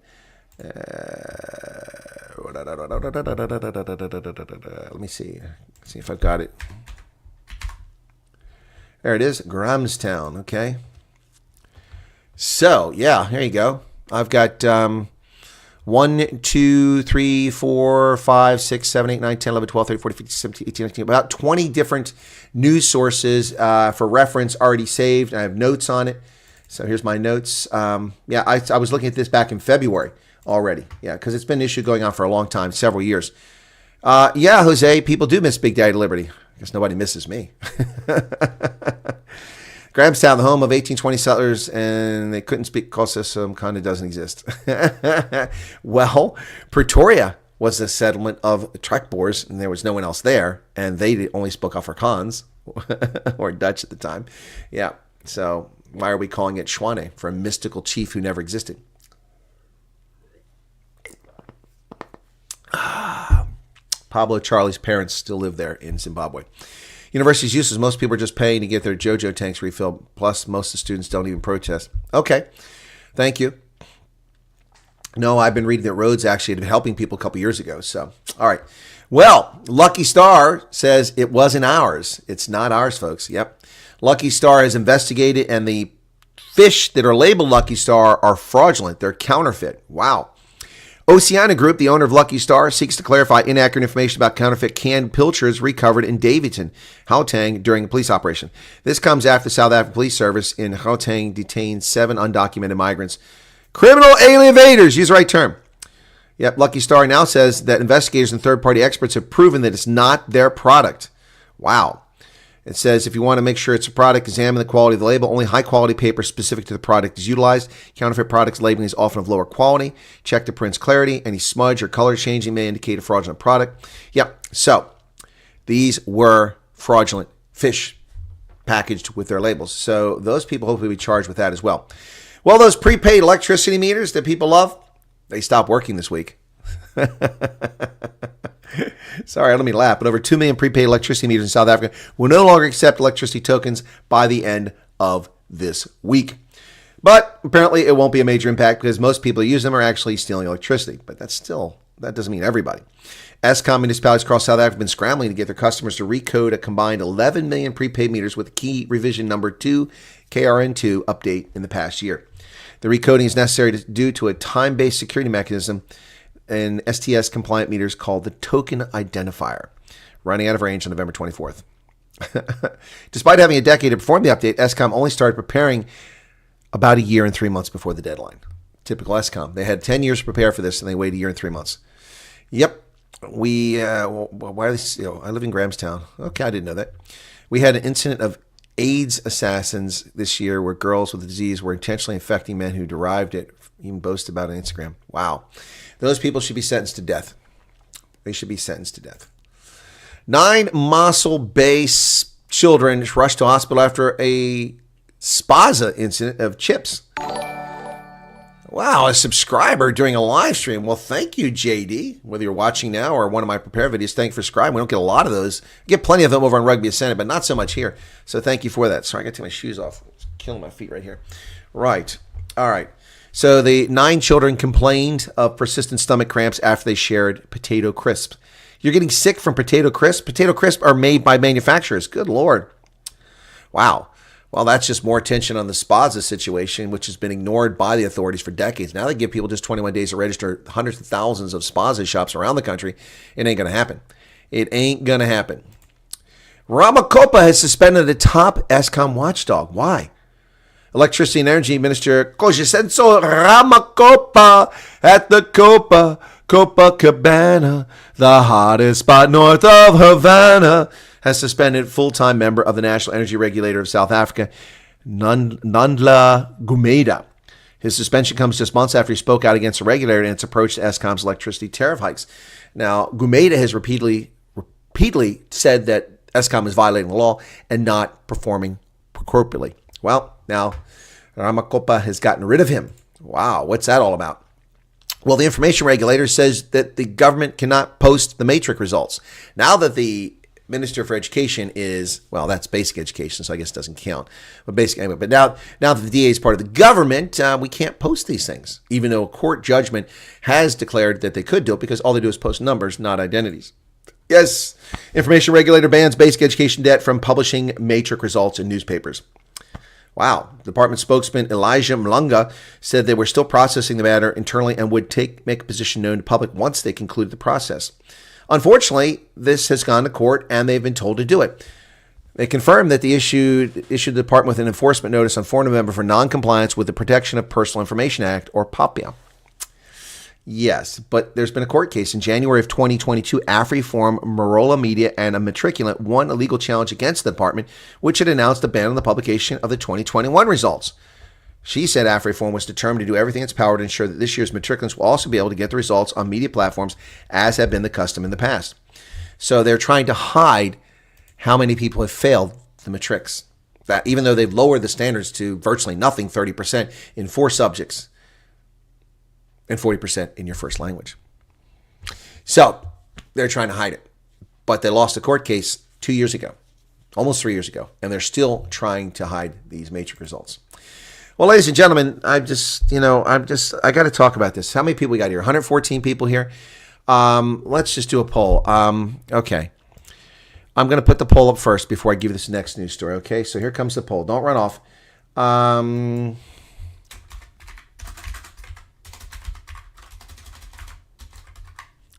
Let me see. See if I've got it. There it is, Grahamstown, okay. So, yeah, here you go. I've got 1, 2, 3, 4, 5, 6, 7, 8, 9, 10, 11, 12, 13, 14, 15, 17, 18, 19, about 20 different news sources for reference already saved. I have notes on it. So here's my notes. Yeah, I was looking at this back in February already. Yeah, because it's been an issue going on for a long time, several years. Yeah, Jose, people do miss Big Daddy Liberty. I guess nobody misses me. Grahamstown, the home of 1820 settlers, and they couldn't speak call system, kind of doesn't exist. Well, Pretoria was a settlement of Trek Boers, and there was no one else there, and they only spoke Afrikaans, or Dutch at the time. Yeah, so why are we calling it Shwane, for a mystical chief who never existed? Pablo Charlie's parents still live there in Zimbabwe. University's useless. Most people are just paying to get their JoJo tanks refilled. Plus, most of the students don't even protest. Okay. Thank you. No, I've been reading that Rhodes actually had been helping people a couple years ago. So, all right. Well, Lucky Star says it wasn't ours. It's not ours, folks. Yep. Lucky Star has investigated, and the fish that are labeled Lucky Star are fraudulent. They're counterfeit. Wow. Oceana Group, the owner of Lucky Star, seeks to clarify inaccurate information about counterfeit canned pilchards recovered in Davidson, Gauteng, during a police operation. This comes after the South African Police Service in Gauteng detained 7 undocumented migrants. Criminal alien invaders, use the right term. Yep, Lucky Star now says that investigators and third-party experts have proven that it's not their product. Wow. It says if you want to make sure it's a product, examine the quality of the label. Only high-quality paper specific to the product is utilized. Counterfeit products labeling is often of lower quality. Check the print's clarity. Any smudge or color changing may indicate a fraudulent product. Yep. So these were fraudulent fish packaged with their labels. So those people hopefully will be charged with that as well. Well, those prepaid electricity meters that people love, they stopped working this week. Sorry, let me laugh, but over 2 million prepaid electricity meters in South Africa will no longer accept electricity tokens by the end of this week. But apparently it won't be a major impact because most people who use them are actually stealing electricity. But that doesn't mean everybody. Escom municipalities across South Africa have been scrambling to get their customers to recode a combined 11 million prepaid meters with key revision number 2, KRN2 update in the past year. The recoding is necessary due to a time-based security mechanism in STS-compliant meters called the token identifier, running out of range on November 24th. Despite having a decade to perform the update, Escom only started preparing about a year and 3 months before the deadline. Typical Escom. They had 10 years to prepare for this, and they waited a year and 3 months. Yep. Why are they, I live in Grahamstown. Okay, I didn't know that. We had an incident of AIDS assassins this year where girls with the disease were intentionally infecting men who derived it, even boasted about it on Instagram. Wow. Those people should be sentenced to death. They should be sentenced to death. 9 Mossel Bay children rushed to hospital after a Spaza incident of chips. Wow, a subscriber during a live stream. Well, thank you, JD. Whether you're watching now or one of my prepared videos, thank you for subscribing. We don't get a lot of those. We get plenty of them over on Rugby Ascended, but not so much here. So thank you for that. Sorry, I got to take my shoes off. It's killing my feet right here. Right. All right. So the 9 children complained of persistent stomach cramps after they shared potato crisps. You're getting sick from potato crisps? Potato crisps are made by manufacturers. Good Lord. Wow. Well, that's just more attention on the Spaza situation, which has been ignored by the authorities for decades. Now they give people just 21 days to register hundreds of thousands of Spaza shops around the country. It ain't going to happen. It ain't going to happen. Ramakopa has suspended a top Escom watchdog. Why? Electricity and Energy Minister Kojisenso Ramakopa at the Copacabana, the hottest spot north of Havana, has suspended full-time member of the National Energy Regulator of South Africa, Nandla Gumeda. His suspension comes just months after he spoke out against the regulator and its approach to Eskom's electricity tariff hikes. Now, Gumeda has repeatedly said that Eskom is violating the law and not performing appropriately. Well, now Ramakopa has gotten rid of him. Wow, what's that all about? Well, the information regulator says that the government cannot post the matrix results. Now that the Minister for Education is, well, that's basic education, so I guess it doesn't count. But anyway, but now that the DA is part of the government, we can't post these things, even though a court judgment has declared that they could do it because all they do is post numbers, not identities. Yes, information regulator bans basic education debt from publishing matrix results in newspapers. Wow. Department spokesman Elijah Mlunga said they were still processing the matter internally and would make a position known to the public once they concluded the process. Unfortunately, this has gone to court and they've been told to do it. They confirmed that they issued the department with an enforcement notice on 4 November for non-compliance with the Protection of Personal Information Act, or POPIA. Yes, but there's been a court case in January of 2022. AfriForum, Marola Media, and a matriculant won a legal challenge against the department, which had announced a ban on the publication of the 2021 results. She said AfriForum was determined to do everything in its power to ensure that this year's matriculants will also be able to get the results on media platforms, as had been the custom in the past. So they're trying to hide how many people have failed the matrics. That even though they've lowered the standards to virtually nothing, 30% in 4 subjects, and 40% in your first language. So they're trying to hide it. But they lost a court case 2 years ago, almost 3 years ago, and they're still trying to hide these matrix results. Well, ladies and gentlemen, I got to talk about this. How many people we got here? 114 people here. Let's just do a poll. Okay. I'm going to put the poll up first before I give you this next news story. Okay, so here comes the poll. Don't run off.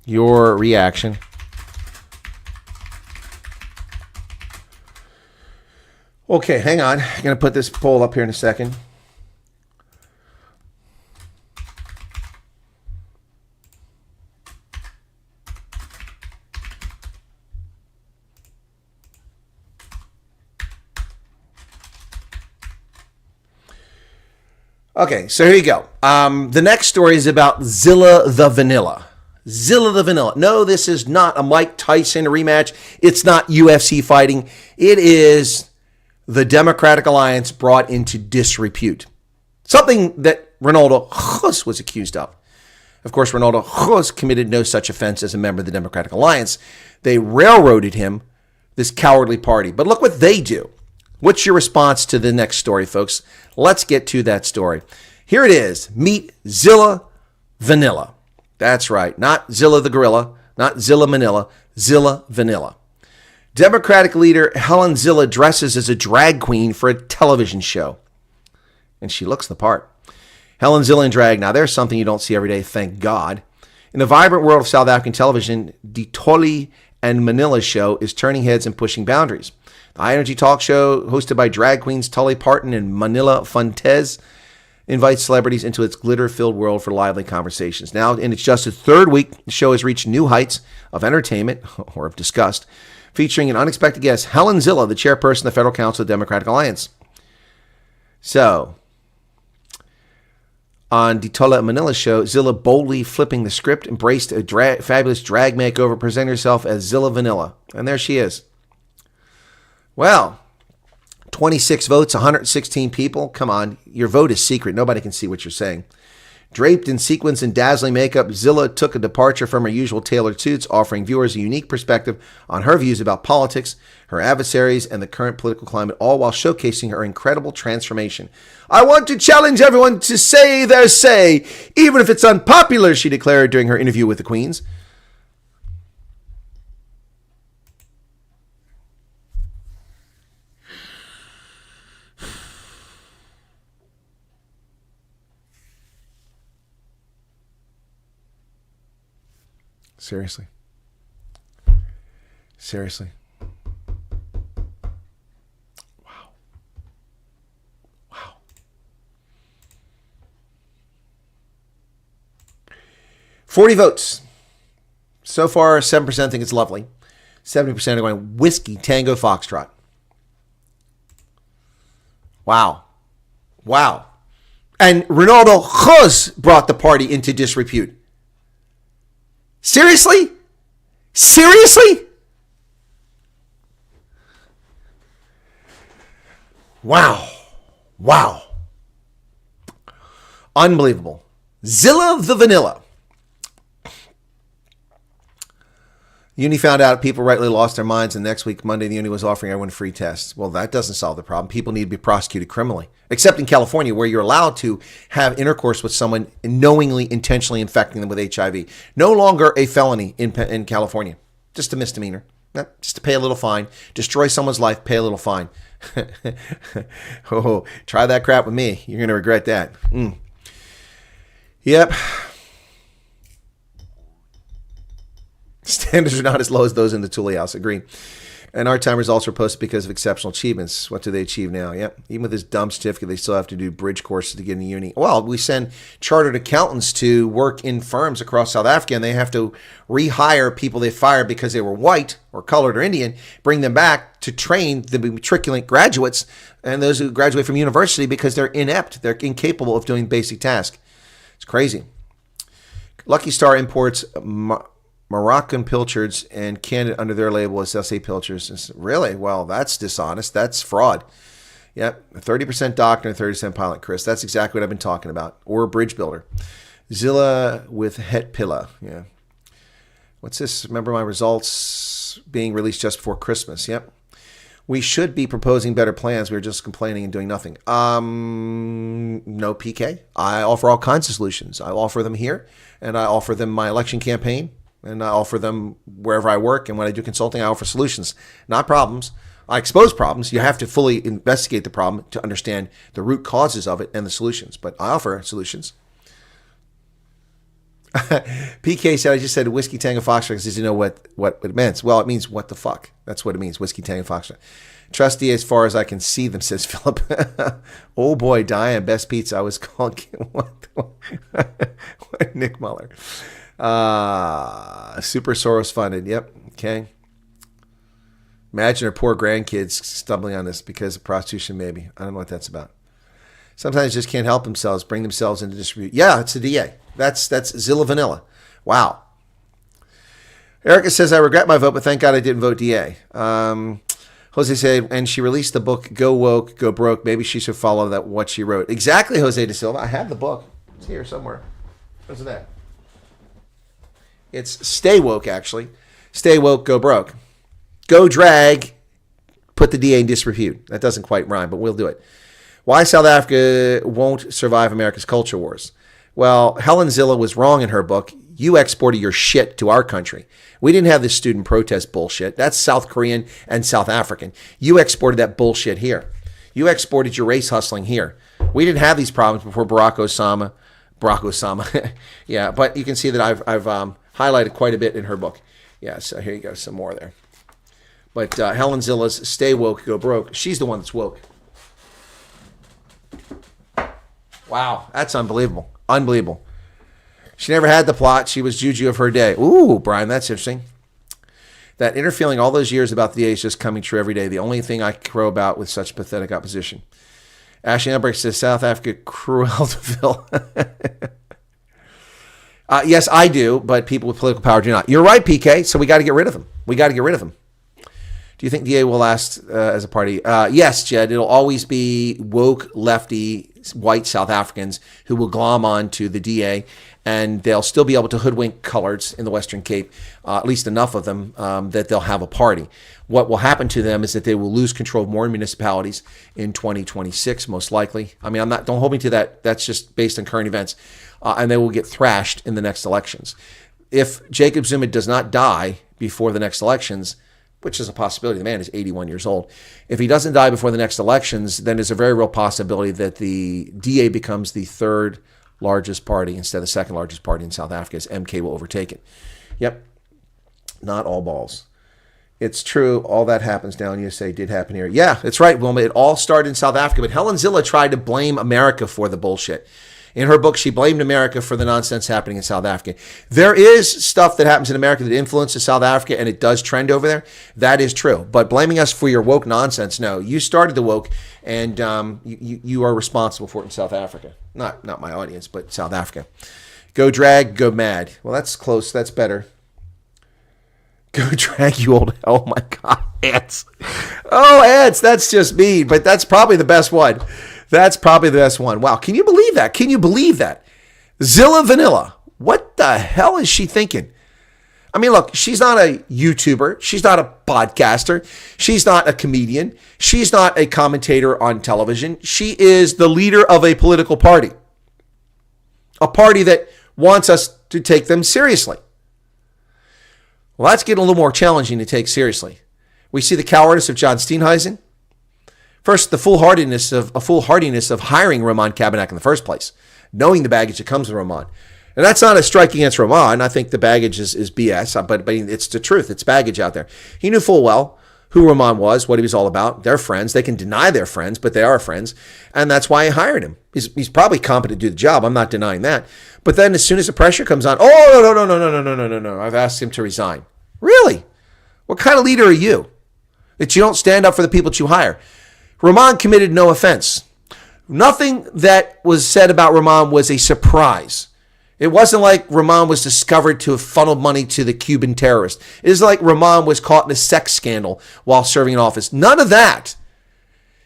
Your reaction. Okay, hang on. I'm going to put this poll up here in a second. Okay, so here you go. The next story is about Zilla the Vanilla. Zilla the Vanilla. No, this is not a Mike Tyson rematch. It's not UFC fighting. It is the Democratic Alliance brought into disrepute. Something that Ronaldo Hus was accused of. Of course, Ronaldo Hus committed no such offense as a member of the Democratic Alliance. They railroaded him, this cowardly party. But look what they do. What's your response to the next story, folks? Let's get to that story. Here it is. Meet Zilla Vanilla. That's right. Not Zilla the gorilla, not Zilla Manila, Zilla Vanilla. Democratic leader Helen Zilla dresses as a drag queen for a television show. And she looks the part. Helen Zilla in drag. Now, there's something you don't see every day, thank God. In the vibrant world of South African television, the Toli and Manila show is turning heads and pushing boundaries. The high-energy talk show, hosted by drag queens Tolly Parton and Manila Fontes, invites celebrities into its glitter-filled world for lively conversations. Now, in its just its third week, the show has reached new heights of entertainment, or of disgust, featuring an unexpected guest, Helen Zilla, the chairperson of the Federal Council of the Democratic Alliance. So, on the Tola Manila show, Zilla boldly flipping the script, embraced a fabulous drag makeover, presenting herself as Zilla Vanilla. And there she is. Well, 26 votes, 116 people. Come on, your vote is secret. Nobody can see what you're saying. Draped in sequins and dazzling makeup, Zilla took a departure from her usual tailored suits, offering viewers a unique perspective on her views about politics, her adversaries, and the current political climate, all while showcasing her incredible transformation. I want to challenge everyone to say their say, even if it's unpopular, she declared during her interview with the Queens. Seriously. Wow. 40 votes. So far, 7% think it's lovely. 70% are going Whiskey Tango Foxtrot. Wow. And Ronaldo Jose brought the party into disrepute. Seriously? Wow. Unbelievable. Zilla the Vanilla. Uni found out people rightly lost their minds, and next week, Monday, the Uni was offering everyone free tests. Well, that doesn't solve the problem. People need to be prosecuted criminally, except in California, where you're allowed to have intercourse with someone knowingly, intentionally infecting them with HIV. No longer a felony in California, just a misdemeanor. Just to pay a little fine, destroy someone's life, pay a little fine. Oh, try that crap with me. You're going to regret that. Yep. Standards are not as low as those in the Thule House. Agree. And our time results were posted because of exceptional achievements. What do they achieve now? Yep. Even with this dumb certificate, they still have to do bridge courses to get into uni. Well, we send chartered accountants to work in firms across South Africa, and they have to rehire people they fired because they were white or colored or Indian, bring them back to train the matriculant graduates and those who graduate from university because they're inept. They're incapable of doing basic tasks. It's crazy. Lucky Star imports Moroccan pilchards and canned it under their label as SA pilchards. Really? Well, that's dishonest. That's fraud. Yep. 30% doctor and 30% pilot, Chris. That's exactly what I've been talking about. Or a bridge builder. Zilla with het pilla. Yeah. What's this? Remember my results being released just before Christmas. Yep. We should be proposing better plans. We're just complaining and doing nothing. No, PK. I offer all kinds of solutions. I offer them here, and I offer them my election campaign. And I offer them wherever I work. And when I do consulting, I offer solutions, not problems. I expose problems. You have to fully investigate the problem to understand the root causes of it and the solutions. But I offer solutions. PK said, I just said Whiskey Tango Foxtrot because he didn't know what it meant. Well, it means what the fuck. That's what it means, Whiskey Tango Foxtrot. Trusty as far as I can see them, says Philip. Oh boy, Diane, best pizza. I was called. What Nick Muller. Super Soros funded. Yep. Okay. Imagine her poor grandkids stumbling on this because of prostitution, maybe. I don't know what that's about. Sometimes just can't help themselves, bring themselves into dispute. Yeah, it's a DA. That's Zilla Vanilla. Wow. Erica says, I regret my vote, but thank God I didn't vote DA. Jose said, and she released the book, Go Woke, Go Broke. Maybe she should follow that what she wrote. Exactly, Jose De Silva. I have the book. It's here somewhere. What's that? It's Stay Woke, actually. Stay Woke, Go Broke. Go drag, put the DA in disrepute. That doesn't quite rhyme, but we'll do it. Why South Africa won't survive America's culture wars. Well, Helen Zille was wrong in her book. You exported your shit to our country. We didn't have this student protest bullshit. That's South Korean and South African. You exported that bullshit here. You exported your race hustling here. We didn't have these problems before Barack Osama. Yeah, but you can see that I've highlighted quite a bit in her book. Yeah, so here you go, some more there. But Helen Zille's Stay Woke, Go Broke. She's the one that's woke. Wow, that's unbelievable. Unbelievable. She never had the plot. She was Juju of her day. Ooh, Brian, that's interesting. That inner feeling all those years about the DA is just coming true every day. The only thing I crow about with such pathetic opposition. Ashley Elbrick says, South Africa, Crueldeville. Yes, I do, but people with political power do not. You're right, PK, so we got to get rid of them. Do you think DA will last as a party? Yes, Jed. It'll always be woke, lefty, white South Africans who will glom on to the DA, and they'll still be able to hoodwink coloreds in the Western Cape, at least enough of them that they'll have a party. What will happen to them is that they will lose control of more municipalities in 2026, most likely. I mean, don't hold me to that. That's just based on current events. And they will get thrashed in the next elections. If Jacob Zuma does not die before the next elections, which is a possibility, the man is 81 years old. If he doesn't die before the next elections, then there's a very real possibility that the DA becomes the third largest party instead of the second largest party in South Africa, as MK will overtake it. Yep, not all balls. It's true, all that happens down in USA did happen here. Yeah, that's right, Wilma. It all started in South Africa, but Helen Zille tried to blame America for the bullshit. In her book, she blamed America for the nonsense happening in South Africa. There is stuff that happens in America that influences South Africa, and it does trend over there. That is true. But blaming us for your woke nonsense, no. You started the woke, and you are responsible for it in South Africa. Not my audience, but South Africa. Go drag, go mad. Well, that's close. That's better. Go drag, you old... Oh, my God. Ants. Oh, ants. That's just mean, but that's probably the best one. That's probably the best one. Wow. Can you believe that? Can you believe that? Zilla Vanilla. What the hell is she thinking? I mean, look, she's not a YouTuber. She's not a podcaster. She's not a comedian. She's not a commentator on television. She is the leader of a political party. A party that wants us to take them seriously. Well, that's getting a little more challenging to take seriously. We see the cowardice of John Steenhuisen. First, the foolhardiness of hiring Roman Kabanak in the first place, knowing the baggage that comes with Roman. And that's not a strike against Roman. I think the baggage is BS, but it's the truth. It's baggage out there. He knew full well who Roman was, what he was all about. They're friends. They can deny they're friends, but they are friends. And that's why he hired him. He's probably competent to do the job. I'm not denying that. But then as soon as the pressure comes on, no. I've asked him to resign. Really? What kind of leader are you? That you don't stand up for the people that you hire? Roman committed no offense. Nothing that was said about Roman was a surprise. It wasn't like Roman was discovered to have funneled money to the Cuban terrorists. It isn't like Roman was caught in a sex scandal while serving in office. None of that.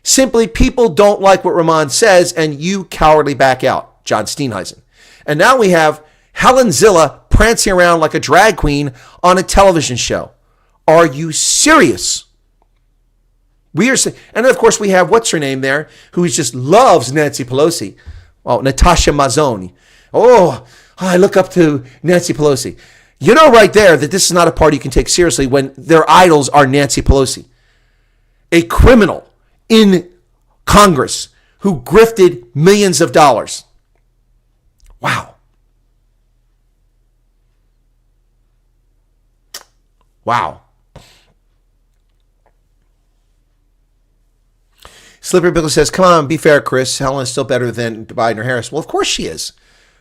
Simply, people don't like what Roman says, and you cowardly back out. John Steenhuisen. And now we have Helen Zille prancing around like a drag queen on a television show. Are you serious? And of course we have, what's her name there, who just loves Nancy Pelosi. Oh, Natasha Mazzoni. Oh, I look up to Nancy Pelosi. You know right there that this is not a party you can take seriously when their idols are Nancy Pelosi, a criminal in Congress who grifted millions of dollars. Wow. Wow. Slippery Bickle says, come on, be fair, Chris. Helen is still better than Biden or Harris. Well, of course she is.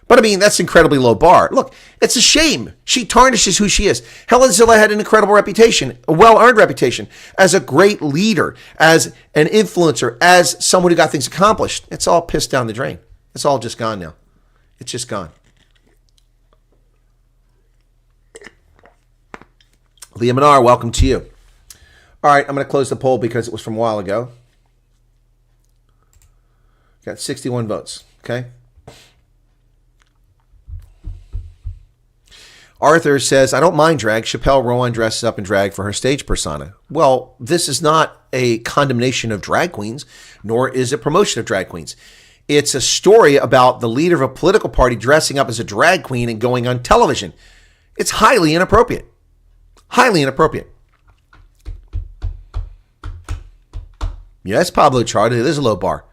But I mean, that's an incredibly low bar. Look, it's a shame. She tarnishes who she is. Helen Zille had an incredible reputation, a well-earned reputation, as a great leader, as an influencer, as someone who got things accomplished. It's all pissed down the drain. It's all just gone now. It's just gone. Leah Minar, welcome to you. All right, I'm going to close the poll because it was from a while ago. Got 61 votes, okay? Arthur says, I don't mind drag. Chappelle Rowan dresses up in drag for her stage persona. Well, this is not a condemnation of drag queens, nor is it promotion of drag queens. It's a story about the leader of a political party dressing up as a drag queen and going on television. It's highly inappropriate. Highly inappropriate. Yes, Pablo Chard, it is a low bar.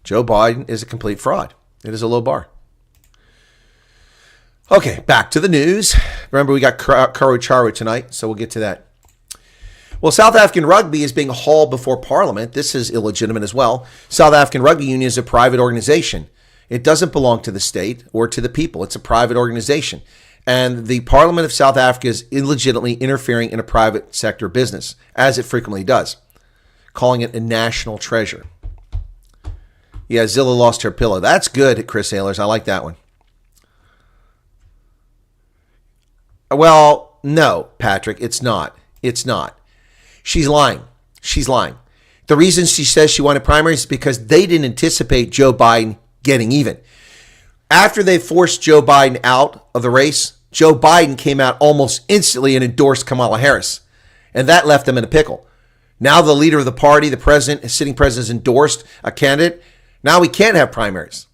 Joe Biden is a complete fraud. It is a low bar. Okay, back to the news. Remember, we got Karo Charu tonight, so we'll get to that. Well, South African Rugby is being hauled before Parliament. This is illegitimate as well. South African Rugby Union is a private organization. It doesn't belong to the state or to the people. It's a private organization. And the Parliament of South Africa is illegitimately interfering in a private sector business, as it frequently does, calling it a national treasure. Yeah, Zilla lost her pillow. That's good, Chris Ehlers. I like that one. Well, no, Patrick, it's not. It's not. She's lying. She's lying. The reason she says she wanted primaries is because they didn't anticipate Joe Biden getting even. After they forced Joe Biden out of the race, Joe Biden came out almost instantly and endorsed Kamala Harris. And that left them in a pickle. Now the leader of the party, the president, sitting president, has endorsed a candidate. Now we can't have primaries.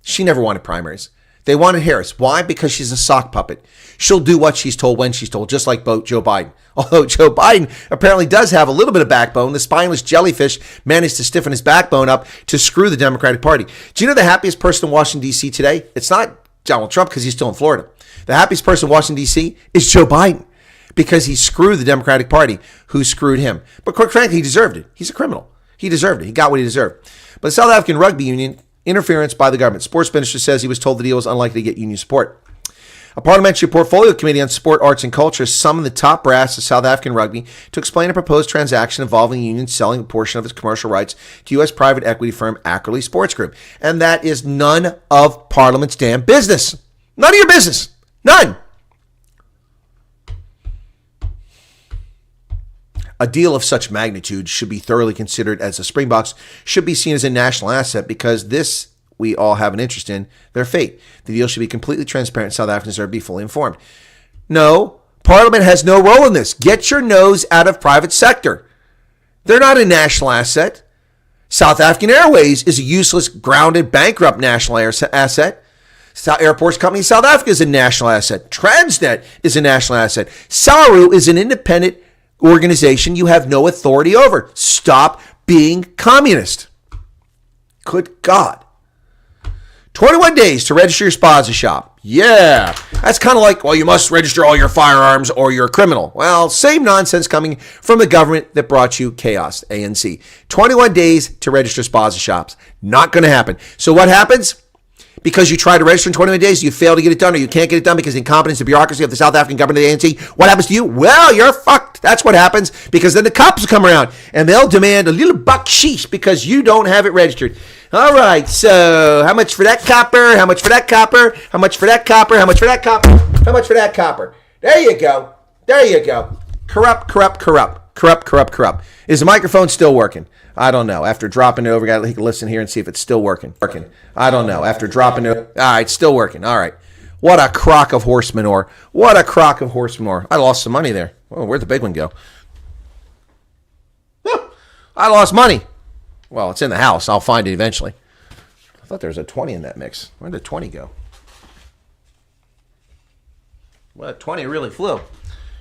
She never wanted primaries. They wanted Harris. Why? Because she's a sock puppet. She'll do what she's told when she's told, just like Joe Biden. Although Joe Biden apparently does have a little bit of backbone. The spineless jellyfish managed to stiffen his backbone up to screw the Democratic Party. Do you know the happiest person in Washington, D.C. today? It's not Donald Trump because he's still in Florida. The happiest person in Washington, D.C. is Joe Biden because he screwed the Democratic Party who screwed him. But quite frankly, he deserved it. He's a criminal. He deserved it. He got what he deserved. But the South African Rugby Union, interference by the government. Sports minister says he was told the deal was unlikely to get union support. A parliamentary portfolio committee on sport, arts, and culture summoned the top brass of South African rugby to explain a proposed transaction involving the union selling a portion of its commercial rights to U.S. private equity firm Ackerley Sports Group. And that is none of Parliament's damn business. None of your business. None. A deal of such magnitude should be thoroughly considered, as the Springboks should be seen as a national asset because this we all have an interest in their fate. The deal should be completely transparent. South Africans are to be fully informed. No, Parliament has no role in this. Get your nose out of private sector. They're not a national asset. South African Airways is a useless, grounded, bankrupt national asset. Airports Company South Africa is a national asset. Transnet is a national asset. SARU is an independent organization you have no authority over. Stop being communist. Good God. 21 days to register your spaza shop. Yeah. That's kind of like, well, you must register all your firearms or you're a criminal. Well, same nonsense coming from the government that brought you chaos, ANC. 21 days to register spaza shops. Not going to happen. So what happens? Because you try to register in 21 days, you fail to get it done, or you can't get it done because of incompetence and bureaucracy of the South African government, the ANC. What happens to you? Well, you're fucked. That's what happens, because then the cops will come around and they'll demand a little bucksheesh because you don't have it registered. All right, so how much for that copper? How much for that copper? How much for that copper? How much for that copper? How much for that copper? There you go. There you go. Corrupt. Is the microphone still working? I don't know. After dropping it over, got to listen here and see if it's still working. I don't know. After dropping it, all right, still working. All right. What a crock of horse manure. What a crock of horse manure. I lost some money there. Oh, where'd the big one go? I lost money. Well, it's in the house. I'll find it eventually. I thought there was a 20 in that mix. Where'd the 20 go? Well, 20 really flew.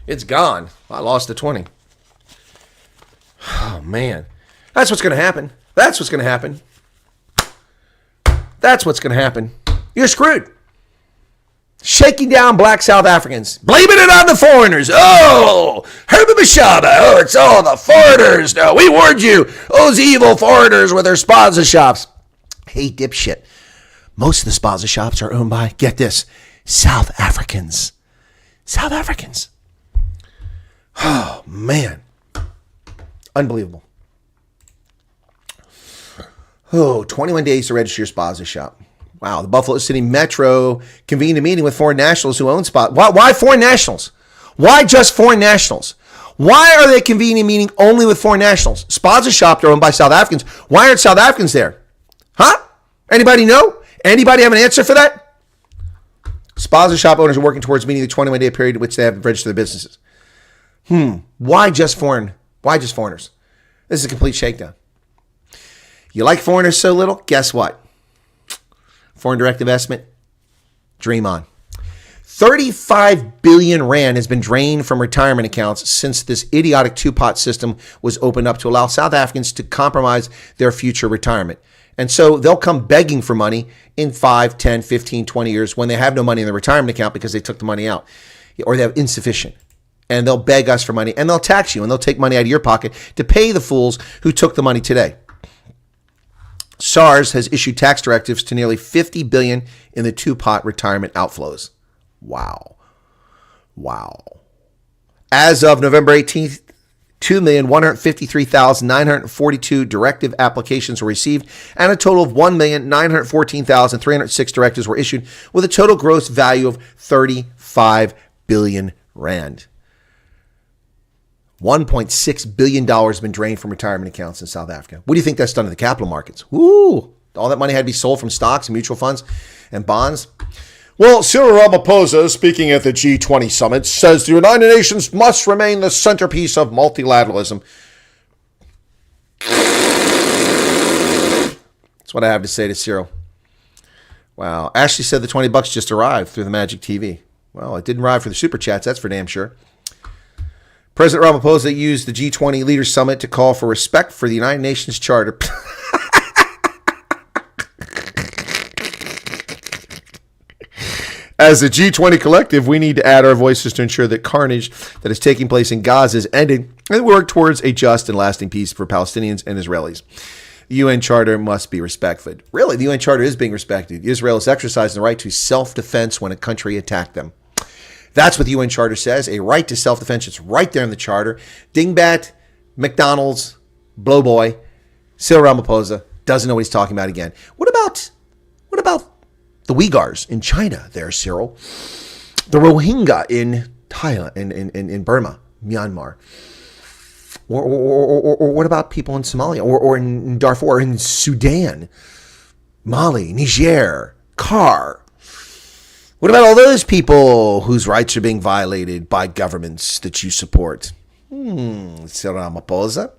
It's gone. I lost the 20. Oh, man. That's what's going to happen. That's what's going to happen. That's what's going to happen. You're screwed. Shaking down black South Africans. Blaming it on the foreigners. Oh, Herbie Mashaba. Oh, it's all the foreigners. No, we warned you. Those evil foreigners with their spaza shops. Hey, dipshit. Most of the spaza shops are owned by, get this, South Africans. South Africans. Oh, man. Unbelievable. Oh, 21 days to register your spaza shop. Wow, the Buffalo City Metro convened a meeting with foreign nationals who own spa. Why foreign nationals? Why just foreign nationals? Why are they convening a meeting only with foreign nationals? Spaza shops are owned by South Africans. Why aren't South Africans there? Huh? Anybody know? Anybody have an answer for that? Spaza shop owners are working towards meeting the 21-day period in which they have to register their businesses. Why just foreign? Why just foreigners? This is a complete shakedown. You like foreigners so little? Guess what? Foreign direct investment, dream on. 35 billion rand has been drained from retirement accounts since this idiotic two-pot system was opened up to allow South Africans to compromise their future retirement. And so they'll come begging for money in 5, 10, 15, 20 years when they have no money in the retirement account because they took the money out or they have insufficient. And they'll beg us for money and they'll tax you and they'll take money out of your pocket to pay the fools who took the money today. SARS has issued tax directives to nearly 50 billion in the two-pot retirement outflows. Wow. As of November 18th, 2,153,942 directive applications were received, and a total of 1,914,306 directives were issued, with a total gross value of 35 billion rand. $1.6 billion has been drained from retirement accounts in South Africa. What do you think that's done to the capital markets? Woo! All that money had to be sold from stocks and mutual funds and bonds. Well, Cyril Ramaphosa, speaking at the G20 summit, says the United Nations must remain the centerpiece of multilateralism. That's what I have to say to Cyril. Wow. Ashley said the $20 just arrived through the Magic TV. Well, it didn't arrive for the super chats, that's for damn sure. President Ramaphosa used the G20 Leaders Summit to call for respect for the United Nations Charter. As a G20 collective, we need to add our voices to ensure that carnage that is taking place in Gaza is ended and work towards a just and lasting peace for Palestinians and Israelis. The UN Charter must be respected. Really, the UN Charter is being respected. Israel is exercising the right to self-defense when a country attacked them. That's what the UN Charter says, a right to self-defense. It's right there in the Charter. Dingbat, McDonald's, Blowboy, Cyril Ramaphosa doesn't know what he's talking about again. What about the Uyghurs in China there, Cyril? The Rohingya in Thailand, in Burma, Myanmar. Or what about people in Somalia or in Darfur, or in Sudan, Mali, Niger, Car? What about all those people whose rights are being violated by governments that you support? Cyril Ramaphosa.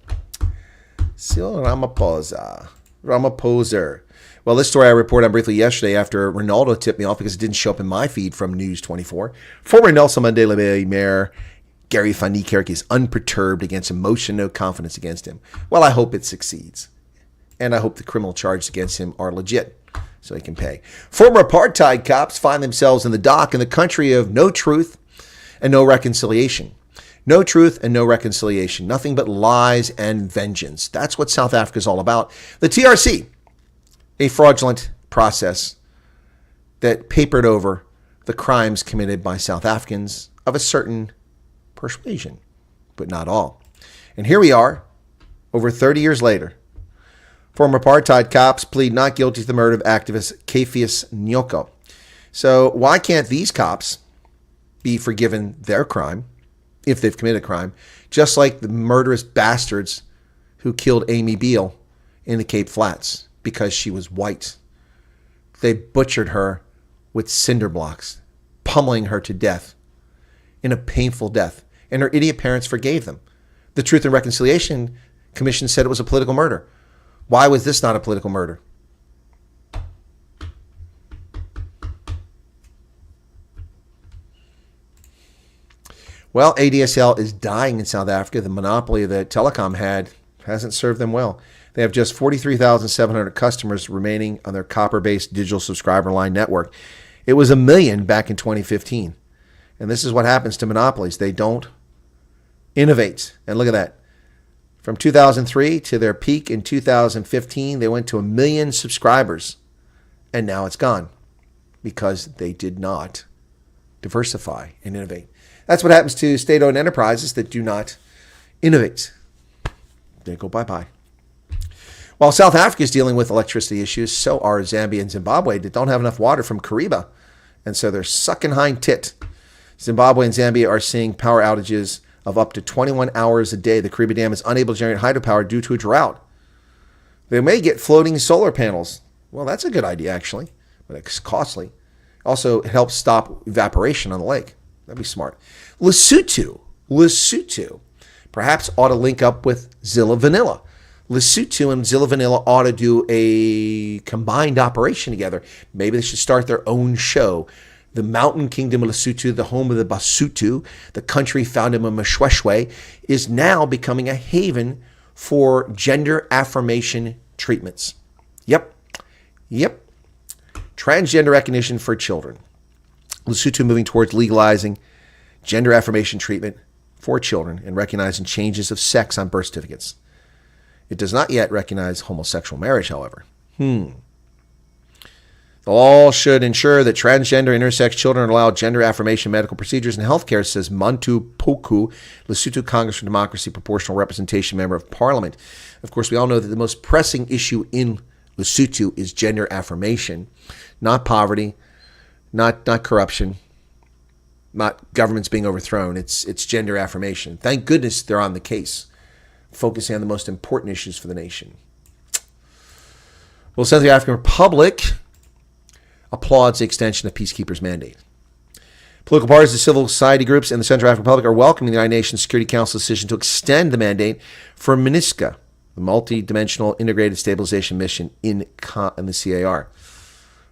Ramaphosa. Well, this story I reported on briefly yesterday after Ronaldo tipped me off because it didn't show up in my feed from News 24. Former Nelson Mandela Bay Mayor Gary van Niekerk is unperturbed against a motion, no confidence against him. Well, I hope it succeeds. And I hope the criminal charges against him are legit so he can pay. Former apartheid cops find themselves in the dock in the country of no truth and no reconciliation. No truth and no reconciliation. Nothing but lies and vengeance. That's what South Africa is all about. The TRC, a fraudulent process that papered over the crimes committed by South Africans of a certain persuasion, but not all. And here we are, over 30 years later. Former apartheid cops plead not guilty to the murder of activist Cephas Nyoko. So why can't these cops be forgiven their crime, if they've committed a crime, just like the murderous bastards who killed Amy Beale in the Cape Flats because she was white? They butchered her with cinder blocks, pummeling her to death in a painful death. And her idiot parents forgave them. The Truth and Reconciliation Commission said it was a political murder. Why was this not a political murder? Well, ADSL is dying in South Africa. The monopoly that Telecom had hasn't served them well. They have just 43,700 customers remaining on their copper-based digital subscriber line network. It was 1 million back in 2015. And this is what happens to monopolies. They don't innovate. And look at that. From 2003 to their peak in 2015, they went to 1 million subscribers. And now it's gone because they did not diversify and innovate. That's what happens to state-owned enterprises that do not innovate. They go bye-bye. While South Africa is dealing with electricity issues, so are Zambia and Zimbabwe that don't have enough water from Kariba. And so they're sucking hind tit. Zimbabwe and Zambia are seeing power outages of up to 21 hours a day. The Kariba Dam is unable to generate hydropower due to a drought. They may get floating solar panels. Well, that's a good idea, actually, but it's costly. Also, it helps stop evaporation on the lake. That'd be smart. Lesotho perhaps ought to link up with Zilla Vanilla. Lesotho and Zilla Vanilla ought to do a combined operation together. Maybe they should start their own show. The mountain kingdom of Lesotho, the home of the Basotho, the country founded by Mshweshwe, is now becoming a haven for gender affirmation treatments. Yep. Transgender recognition for children. Lesotho moving towards legalizing gender affirmation treatment for children and recognizing changes of sex on birth certificates. It does not yet recognize homosexual marriage, however. The law should ensure that transgender intersex children are allowed gender affirmation medical procedures in healthcare, says Mantu Poku, Lesotho Congress for Democracy Proportional Representation Member of Parliament. Of course, we all know that the most pressing issue in Lesotho is gender affirmation, not poverty, not corruption, not governments being overthrown. It's gender affirmation. Thank goodness they're on the case, focusing on the most important issues for the nation. Well, Central African Republic applauds the extension of peacekeepers' mandate. Political parties, the civil society groups, and the Central African Republic are welcoming the United Nations Security Council's decision to extend the mandate for MINUSCA, the Multi-Dimensional Integrated Stabilization Mission in the CAR.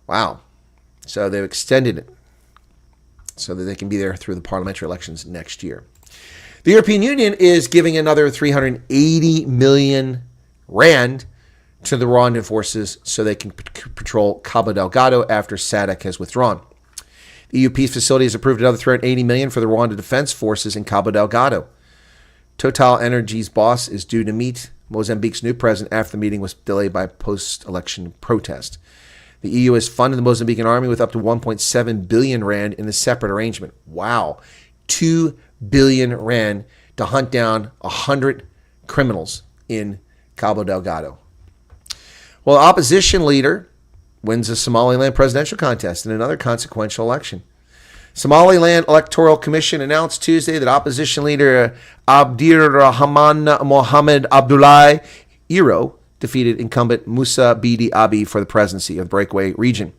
Wow. So they've extended it so that they can be there through the parliamentary elections next year. The European Union is giving another 380 million rand to the Rwandan forces so they can patrol Cabo Delgado after SADC has withdrawn. The EU peace facility has approved another 380 million for the Rwanda Defense Forces in Cabo Delgado. Total Energy's boss is due to meet Mozambique's new president after the meeting was delayed by post-election protest. The EU has funded the Mozambican army with up to 1.7 billion rand in a separate arrangement. Wow. 2 billion rand to hunt down 100 criminals in Cabo Delgado. Well, the opposition leader wins the Somaliland presidential contest in another consequential election. Somaliland Electoral Commission announced Tuesday that opposition leader Abdirahman Mohammed Abdullahi Iro defeated incumbent Musa Bidi Abi for the presidency of the breakaway region.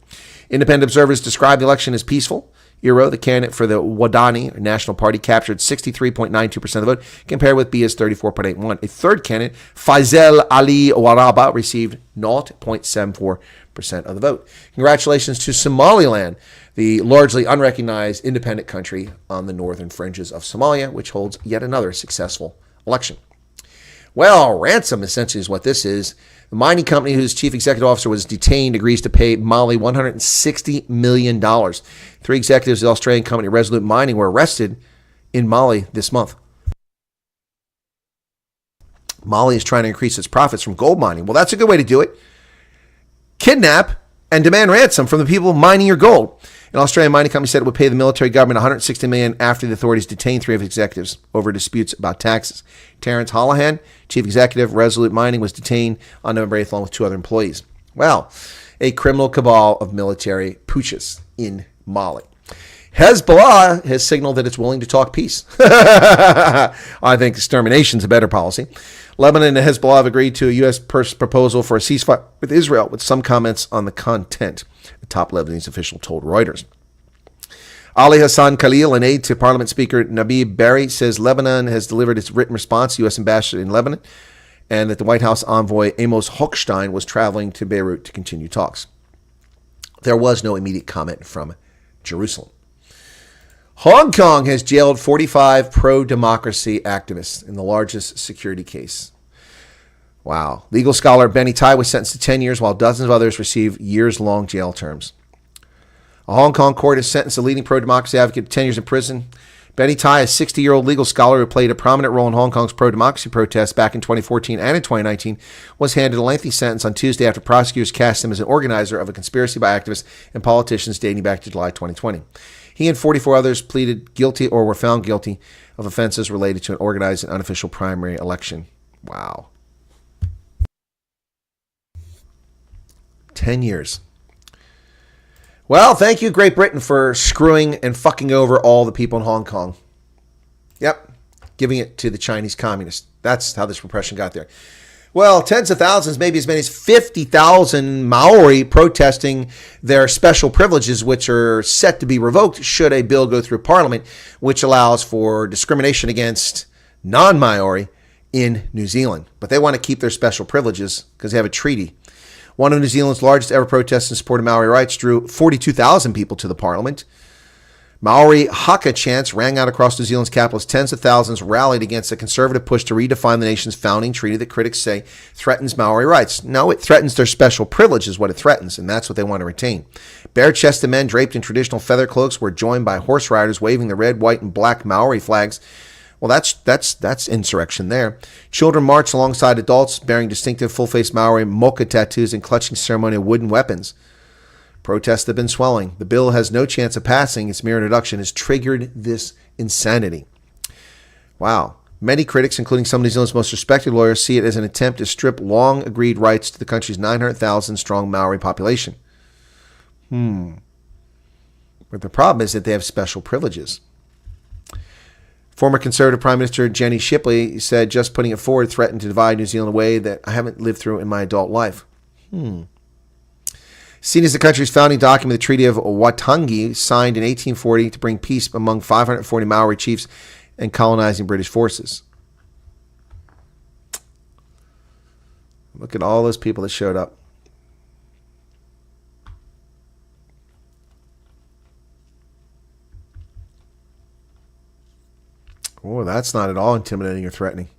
Independent observers described the election as peaceful. Iro, the candidate for the Wadani National Party, captured 63.92% of the vote, compared with Bia's 34.81%. A third candidate, Faisal Ali Waraba, received 0.74% of the vote. Congratulations to Somaliland, the largely unrecognized independent country on the northern fringes of Somalia, which holds yet another successful election. Well, ransom essentially is what this is. The mining company whose chief executive officer was detained agrees to pay Mali $160 million. 3 executives of the Australian company Resolute Mining were arrested in Mali this month. Mali is trying to increase its profits from gold mining. Well, that's a good way to do it. Kidnap and demand ransom from the people mining your gold. An Australian mining company said it would pay the military government $160 million after the authorities detained 3 of its executives over disputes about taxes. Terrence Holohan, chief executive, Resolute Mining, was detained on November 8th along with 2 other employees. Well, a criminal cabal of military putschs in Mali. Hezbollah has signaled that it's willing to talk peace. I think extermination is a better policy. Lebanon and Hezbollah have agreed to a U.S. proposal for a ceasefire with Israel, with some comments on the content, the top Lebanese official told Reuters. Ali Hassan Khalil, an aide to Parliament Speaker Nabih Berri, says Lebanon has delivered its written response to U.S. ambassador in Lebanon, and that the White House envoy Amos Hochstein was traveling to Beirut to continue talks. There was no immediate comment from Jerusalem. Hong Kong has jailed 45 pro-democracy activists in the largest security case. Wow. Legal scholar Benny Tai was sentenced to 10 years, while dozens of others received years-long jail terms. A Hong Kong court has sentenced a leading pro-democracy advocate to 10 years in prison. Benny Tai, a 60-year-old legal scholar who played a prominent role in Hong Kong's pro-democracy protests back in 2014 and in 2019, was handed a lengthy sentence on Tuesday after prosecutors cast him as an organizer of a conspiracy by activists and politicians dating back to July 2020. He and 44 others pleaded guilty or were found guilty of offenses related to an organized and unofficial primary election. Wow. 10 years. Well, thank you, Great Britain, for screwing and fucking over all the people in Hong Kong. Yep. Giving it to the Chinese communists. That's how this repression got there. Well, tens of thousands, maybe as many as 50,000 Maori protesting their special privileges, which are set to be revoked should a bill go through Parliament, which allows for discrimination against non-Maori, in New Zealand. But they want to keep their special privileges because they have a treaty. One of New Zealand's largest ever protests in support of Maori rights drew 42,000 people to the parliament. Maori haka chants rang out across New Zealand's capital as tens of thousands rallied against a conservative push to redefine the nation's founding treaty that critics say threatens Maori rights. No, it threatens their special privilege is what it threatens, and that's what they want to retain. Bare-chested men draped in traditional feather cloaks were joined by horse riders waving the red, white, and black Maori flags. Well, that's insurrection there. Children marched alongside adults bearing distinctive full-face Maori moka tattoos and clutching ceremonial wooden weapons. Protests have been swelling. The bill has no chance of passing. Its mere introduction has triggered this insanity. Wow. Many critics, including some of New Zealand's most respected lawyers, see it as an attempt to strip long-agreed rights to the country's 900,000-strong Maori population. But the problem is that they have special privileges. Former Conservative Prime Minister Jenny Shipley said just putting it forward threatened to divide New Zealand in a way that I haven't lived through in my adult life. Seen as the country's founding document, the Treaty of Waitangi, signed in 1840 to bring peace among 540 Maori chiefs and colonizing British forces. Look at all those people that showed up. Oh, that's not at all intimidating or threatening.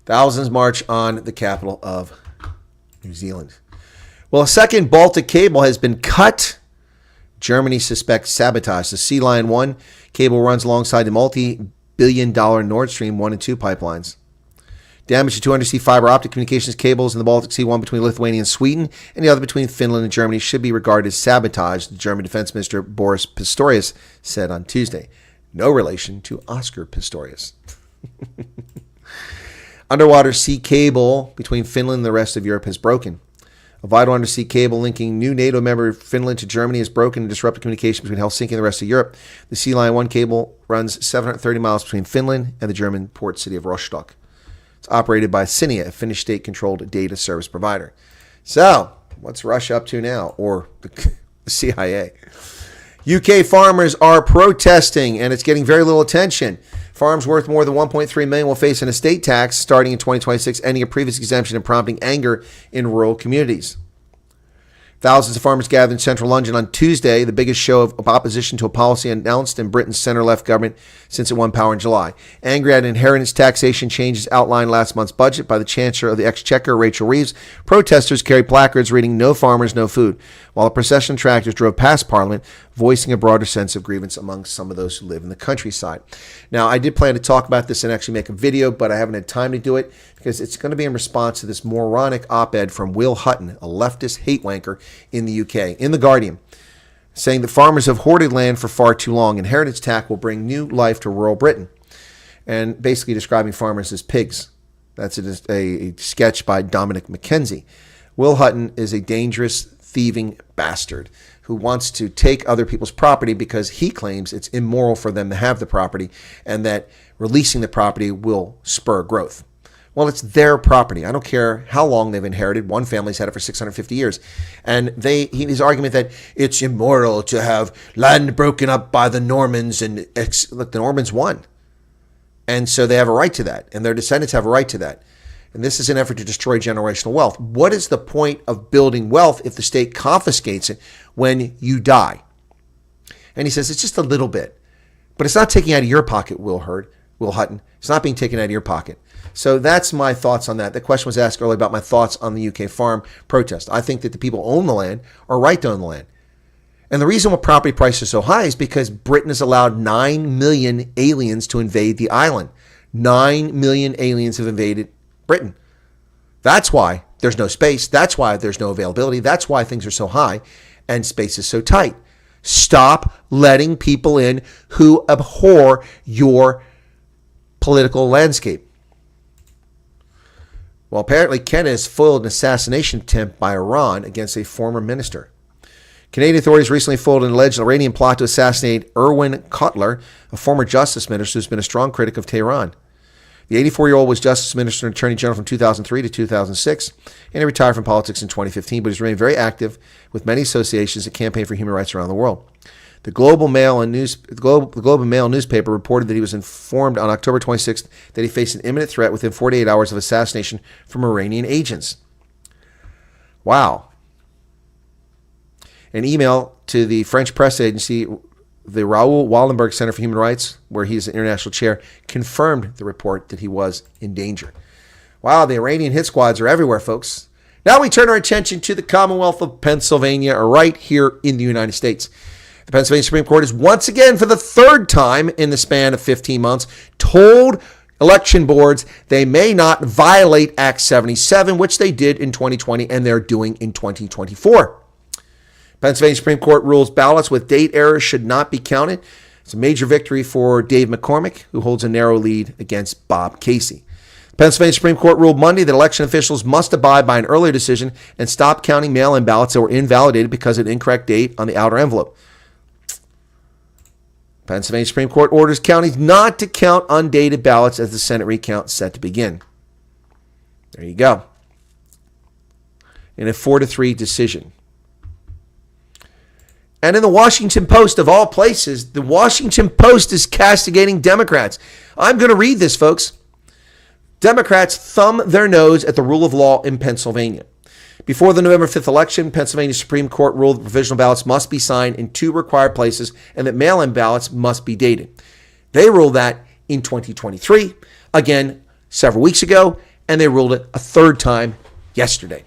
Thousands march on the capital of New Zealand. Well, a second Baltic cable has been cut. Germany suspects sabotage. The Sea Lion 1 cable runs alongside the multi-billion-dollar Nord Stream 1 and 2 pipelines. Damage to two undersea fiber optic communications cables in the Baltic Sea, one between Lithuania and Sweden, and the other between Finland and Germany, should be regarded as sabotage, the German Defense Minister Boris Pistorius said on Tuesday. No relation to Oscar Pistorius. Underwater sea cable between Finland and the rest of Europe has broken. A vital undersea cable linking new NATO member Finland to Germany has broken and disrupted communication between Helsinki and the rest of Europe. The Sea Lion 1 cable runs 730 miles between Finland and the German port city of Rostock. It's operated by Cinia, a Finnish state-controlled data service provider. So, what's Russia up to now? Or the CIA? UK farmers are protesting, and it's getting very little attention. Farms worth more than $1.3 million will face an estate tax starting in 2026, ending a previous exemption and prompting anger in rural communities. Thousands of farmers gathered in central London on Tuesday, the biggest show of opposition to a policy announced in Britain's centre-left government since it won power in July. Angry at inheritance taxation changes outlined last month's budget by the Chancellor of the Exchequer, Rachel Reeves, protesters carried placards reading "No farmers, no food," while a procession of tractors drove past Parliament, voicing a broader sense of grievance among some of those who live in the countryside. Now, I did plan to talk about this and actually make a video, but I haven't had time to do it because it's going to be in response to this moronic op-ed from Will Hutton, a leftist hate wanker in the UK, in The Guardian, saying that farmers have hoarded land for far too long. Inheritance tax will bring new life to rural Britain. And basically describing farmers as pigs. That's a sketch by Dominic McKenzie. Will Hutton is a dangerous, thieving bastard who wants to take other people's property because he claims it's immoral for them to have the property and that releasing the property will spur growth. Well, it's their property. I don't care how long they've inherited. One family's had it for 650 years. And his argument that it's immoral to have land broken up by the Normans. And look, the Normans won. And so they have a right to that. And their descendants have a right to that. And this is an effort to destroy generational wealth. What is the point of building wealth if the state confiscates it when you die? And he says, it's just a little bit. But it's not taking out of your pocket, Will Hutton. It's not being taken out of your pocket. So that's my thoughts on that. The question was asked earlier about my thoughts on the UK farm protest. I think that the people who own the land are right to own the land. And the reason why property prices are so high is because Britain has allowed 9 million aliens to invade the island. 9 million aliens have invaded Britain. That's why there's no space. That's why there's no availability. That's why things are so high and space is so tight. Stop letting people in who abhor your political landscape. Well, apparently Canada has foiled an assassination attempt by Iran against a former minister. Canadian authorities recently foiled an alleged Iranian plot to assassinate Erwin Cotler, a former justice minister who's been a strong critic of Tehran. The 84-year-old was Justice Minister and Attorney General from 2003 to 2006, and he retired from politics in 2015, but has remained very active with many associations that campaign for human rights around the world. The Globe and Mail newspaper reported that he was informed on October 26th that he faced an imminent threat within 48 hours of assassination from Iranian agents. Wow. An email to the French press agency, the Raoul Wallenberg Center for Human Rights, where he is an international chair, confirmed the report that he was in danger. Wow, the Iranian hit squads are everywhere, folks. Now we turn our attention to the Commonwealth of Pennsylvania, right here in the United States. The Pennsylvania Supreme Court has once again, for the third time in the span of 15 months, told election boards they may not violate Act 77, which they did in 2020 and they're doing in 2024. Pennsylvania Supreme Court rules ballots with date errors should not be counted. It's a major victory for Dave McCormick, who holds a narrow lead against Bob Casey. The Pennsylvania Supreme Court ruled Monday that election officials must abide by an earlier decision and stop counting mail-in ballots that were invalidated because of an incorrect date on the outer envelope. Pennsylvania Supreme Court orders counties not to count undated ballots as the Senate recount is set to begin. There you go. In a 4-3 decision. And in the Washington Post, of all places, the Washington Post is castigating Democrats. I'm going to read this, folks. Democrats thumb their nose at the rule of law in Pennsylvania. Before the November 5th election, Pennsylvania Supreme Court ruled that provisional ballots must be signed in 2 required places and that mail-in ballots must be dated. They ruled that in 2023, again several weeks ago, and they ruled it a third time yesterday.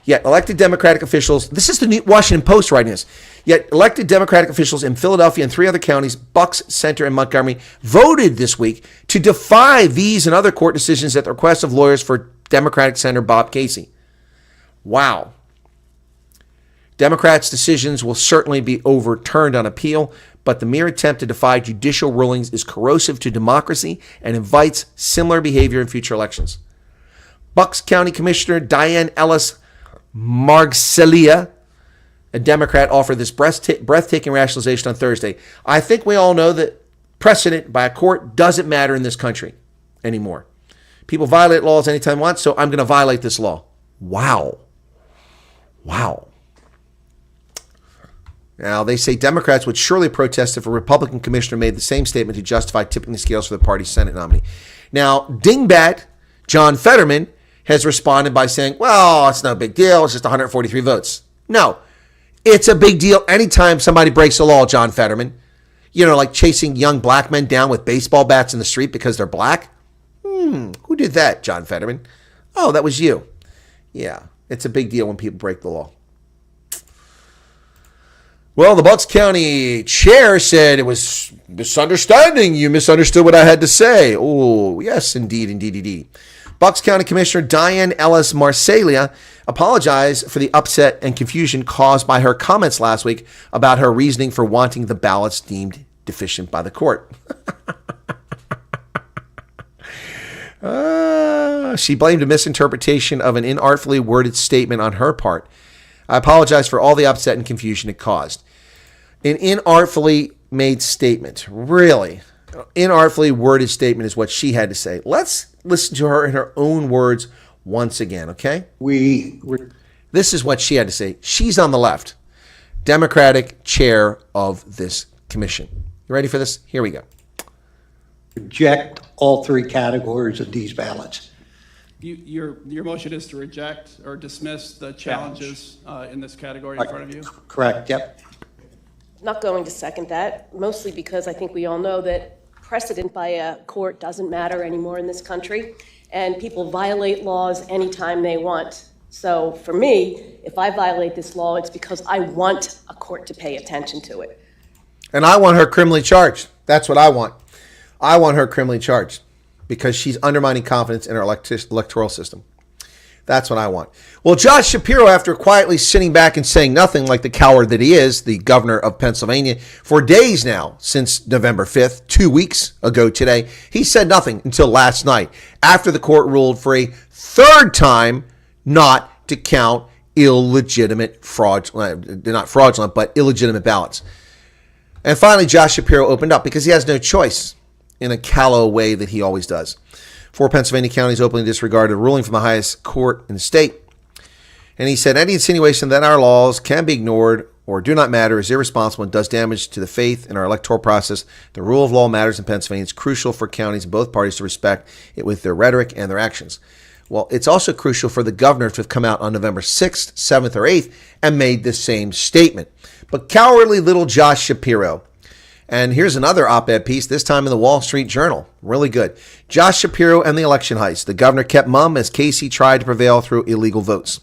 Yet elected Democratic officials, this is the New Washington Post writing this, yet elected Democratic officials in Philadelphia and 3 other counties, Bucks, Center, and Montgomery, voted this week to defy these and other court decisions at the request of lawyers for Democratic Senator Bob Casey. Wow. Democrats' decisions will certainly be overturned on appeal, but the mere attempt to defy judicial rulings is corrosive to democracy and invites similar behavior in future elections. Bucks County Commissioner Diane Ellis Margcelia, a Democrat, offered this breathtaking rationalization on Thursday. I think we all know that precedent by a court doesn't matter in this country anymore. People violate laws anytime they want, so I'm going to violate this law. Wow. Wow. Now, they say Democrats would surely protest if a Republican commissioner made the same statement to justify tipping the scales for the party's Senate nominee. Now, dingbat John Fetterman has responded by saying, well, it's no big deal. It's just 143 votes. No, it's a big deal anytime somebody breaks the law, John Fetterman. You know, like chasing young black men down with baseball bats in the street because they're black. Who did that, John Fetterman? Oh, that was you. Yeah, it's a big deal when people break the law. Well, the Bucks County chair said it was misunderstanding. You misunderstood what I had to say. Oh, yes, indeed. Bucks County Commissioner Diane Ellis Margcelia apologized for the upset and confusion caused by her comments last week about her reasoning for wanting the ballots deemed deficient by the court. She blamed a misinterpretation of an inartfully worded statement on her part. I apologize for all the upset and confusion it caused. An inartfully made statement. Really? Inartfully worded statement is what she had to say. Let's listen to her in her own words once again, okay? This is what she had to say. She's on the left. Democratic chair of this commission. You ready for this? Here we go. Reject all 3 categories of these ballots. Your motion is to reject or dismiss the challenges in this category in front of you? Correct, yep. Not going to second that, mostly because I think we all know that precedent by a court doesn't matter anymore in this country, and people violate laws anytime they want. So for me, if I violate this law, it's because I want a court to pay attention to it. And I want her criminally charged. That's what I want. I want her criminally charged because she's undermining confidence in our electoral system. That's what I want. Well, Josh Shapiro, after quietly sitting back and saying nothing like the coward that he is, the governor of Pennsylvania, for days now, since November 5th, 2 weeks ago today, he said nothing until last night after the court ruled for a third time not to count illegitimate but illegitimate ballots. And finally, Josh Shapiro opened up because he has no choice in a callow way that he always does. 4 Pennsylvania counties openly disregarded a ruling from the highest court in the state. And he said, any insinuation that our laws can be ignored or do not matter is irresponsible and does damage to the faith in our electoral process. The rule of law matters in Pennsylvania. It's crucial for counties and both parties to respect it with their rhetoric and their actions. Well, it's also crucial for the governor to have come out on November 6th, 7th, or 8th and made the same statement. But cowardly little Josh Shapiro. And here's another op-ed piece, this time in the Wall Street Journal. Really good. Josh Shapiro and the election heist. The governor kept mum as Casey tried to prevail through illegal votes.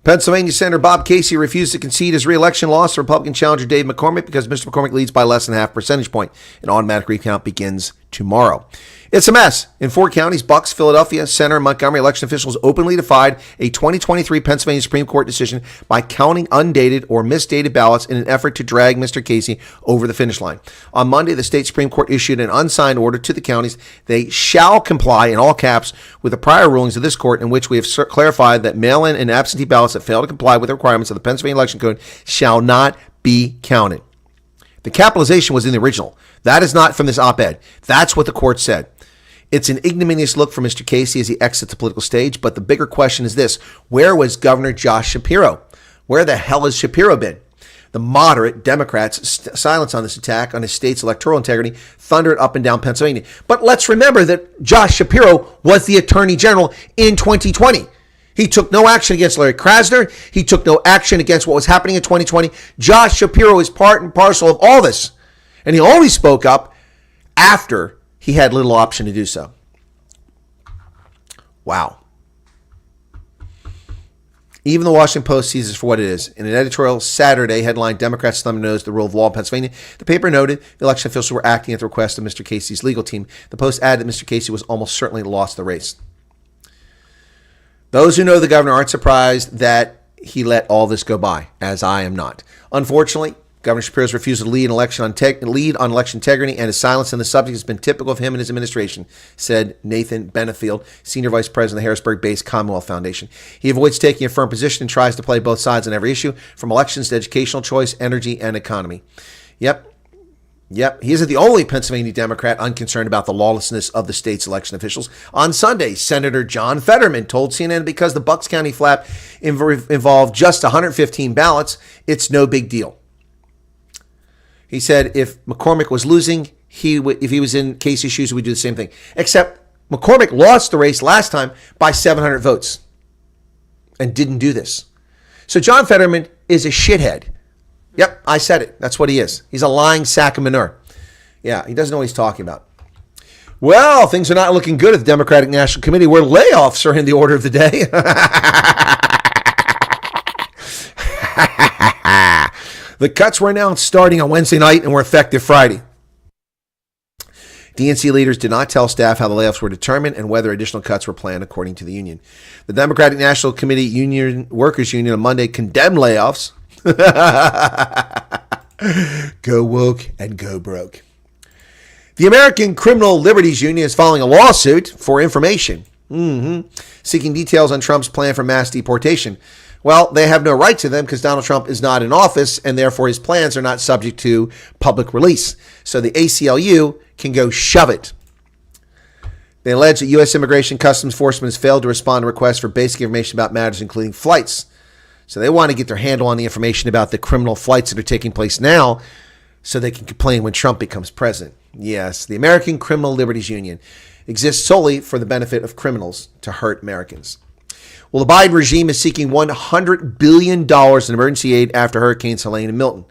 Pennsylvania Senator Bob Casey refused to concede his re-election loss to Republican challenger Dave McCormick because Mr. McCormick leads by less than half percentage point. An automatic recount begins tomorrow. It's a mess. In 4 counties, Bucks, Philadelphia, Center, and Montgomery, election officials openly defied a 2023 Pennsylvania Supreme Court decision by counting undated or misdated ballots in an effort to drag Mr. Casey over the finish line. On Monday, the state Supreme Court issued an unsigned order to the counties. They shall comply, in all caps, with the prior rulings of this court in which we have clarified that mail-in and absentee ballots that fail to comply with the requirements of the Pennsylvania Election Code shall not be counted. The capitalization was in the original. That is not from this op-ed. That's what the court said. It's an ignominious look for Mr. Casey as he exits the political stage, but the bigger question is this. Where was Governor Josh Shapiro? Where the hell has Shapiro been? The moderate Democrats' silence on this attack on his state's electoral integrity thundered up and down Pennsylvania. But let's remember that Josh Shapiro was the Attorney General in 2020. He took no action against Larry Krasner. He took no action against what was happening in 2020. Josh Shapiro is part and parcel of all this. And he only spoke up after he had little option to do so. Wow. Even the Washington Post sees this for what it is. In an editorial Saturday headline, Democrats thumb their nose at the rule of law in Pennsylvania, the paper noted the election officials were acting at the request of Mr. Casey's legal team. The Post added that Mr. Casey was almost certainly lost the race. Those who know the governor aren't surprised that he let all this go by, as I am not. Unfortunately, Governor Shapiro's refusal to lead on election integrity and his silence on the subject has been typical of him and his administration, said Nathan Benefield, Senior Vice President of the Harrisburg-based Commonwealth Foundation. He avoids taking a firm position and tries to play both sides on every issue, from elections to educational choice, energy, and economy. Yep, he isn't the only Pennsylvania Democrat unconcerned about the lawlessness of the state's election officials. On Sunday, Senator John Fetterman told CNN because the Bucks County flap involved just 115 ballots, it's no big deal. He said if McCormick was losing, if he was in Casey's shoes, he would do the same thing. Except McCormick lost the race last time by 700 votes and didn't do this. So John Fetterman is a shithead. Yep, I said it. That's what he is. He's a lying sack of manure. Yeah, he doesn't know what he's talking about. Well, things are not looking good at the Democratic National Committee, where layoffs are in the order of the day. The cuts were announced starting on Wednesday night and were effective Friday. DNC leaders did not tell staff how the layoffs were determined and whether additional cuts were planned, according to the union. The Democratic National Committee Workers Union on Monday condemned layoffs. Go woke and go broke. The American Criminal Liberties Union is filing a lawsuit for information, seeking details on Trump's plan for mass deportation. Well, they have no right to them because Donald Trump is not in office, and therefore his plans are not subject to public release. So the ACLU can go shove it. They allege that U.S. Immigration Customs Enforcement has failed to respond to requests for basic information about matters including flights. So they want to get their handle on the information about the criminal flights that are taking place now so they can complain when Trump becomes president. Yes, the American Criminal Liberties Union exists solely for the benefit of criminals to hurt Americans. Well, the Biden regime is seeking $100 billion in emergency aid after Hurricanes Helene and Milton.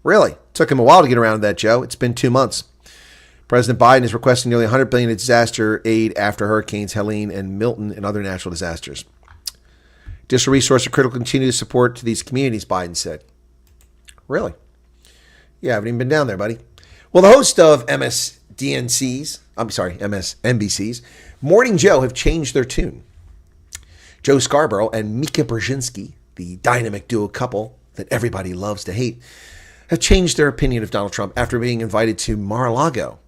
Really? Took him a while to get around to that, Joe. It's been 2 months. President Biden is requesting nearly $100 billion in disaster aid after Hurricanes Helene and Milton and other natural disasters. Additional resources are critical to continue to support to these communities, Biden said. Really? Yeah, I haven't even been down there, buddy. Well, the host of MSNBC's, Morning Joe have changed their tune. Joe Scarborough and Mika Brzezinski, the dynamic duo couple that everybody loves to hate, have changed their opinion of Donald Trump after being invited to Mar-a-Lago.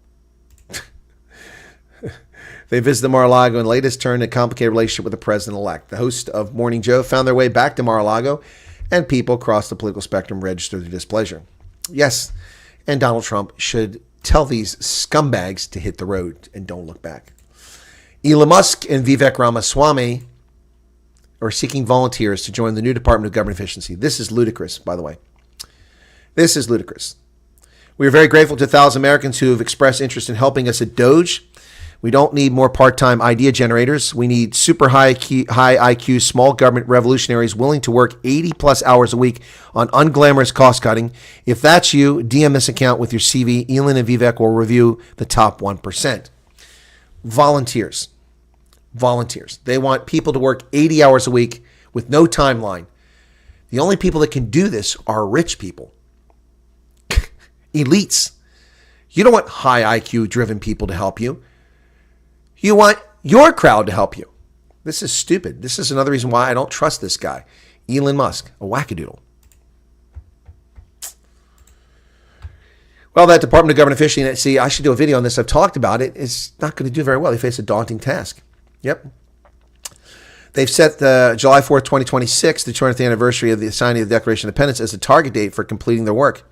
They visited the Mar-a-Lago in the latest turn in a complicated relationship with the president-elect. The host of Morning Joe found their way back to Mar-a-Lago, and people across the political spectrum registered their displeasure. Yes, and Donald Trump should tell these scumbags to hit the road and don't look back. Elon Musk and Vivek Ramaswamy are seeking volunteers to join the new Department of Government Efficiency. This is ludicrous, by the way. This is ludicrous. We are very grateful to thousands of Americans who have expressed interest in helping us at Doge. We don't need more part-time idea generators. We need super high IQ small government revolutionaries willing to work 80 plus hours a week on unglamorous cost cutting. If that's you, DM this account with your CV. Elin and Vivek will review the top 1%. Volunteers. They want people to work 80 hours a week with no timeline. The only people that can do this are rich people. Elites. You don't want high IQ driven people to help you. You want your crowd to help you. This is stupid. This is another reason why I don't trust this guy. Elon Musk, a wackadoodle. Well, that Department of Government officially, see, I should do a video on this. I've talked about it. It's not going to do very well. They face a daunting task. Yep. They've set the July 4th, 2026, the 20th anniversary of the signing of the Declaration of Independence as the target date for completing their work.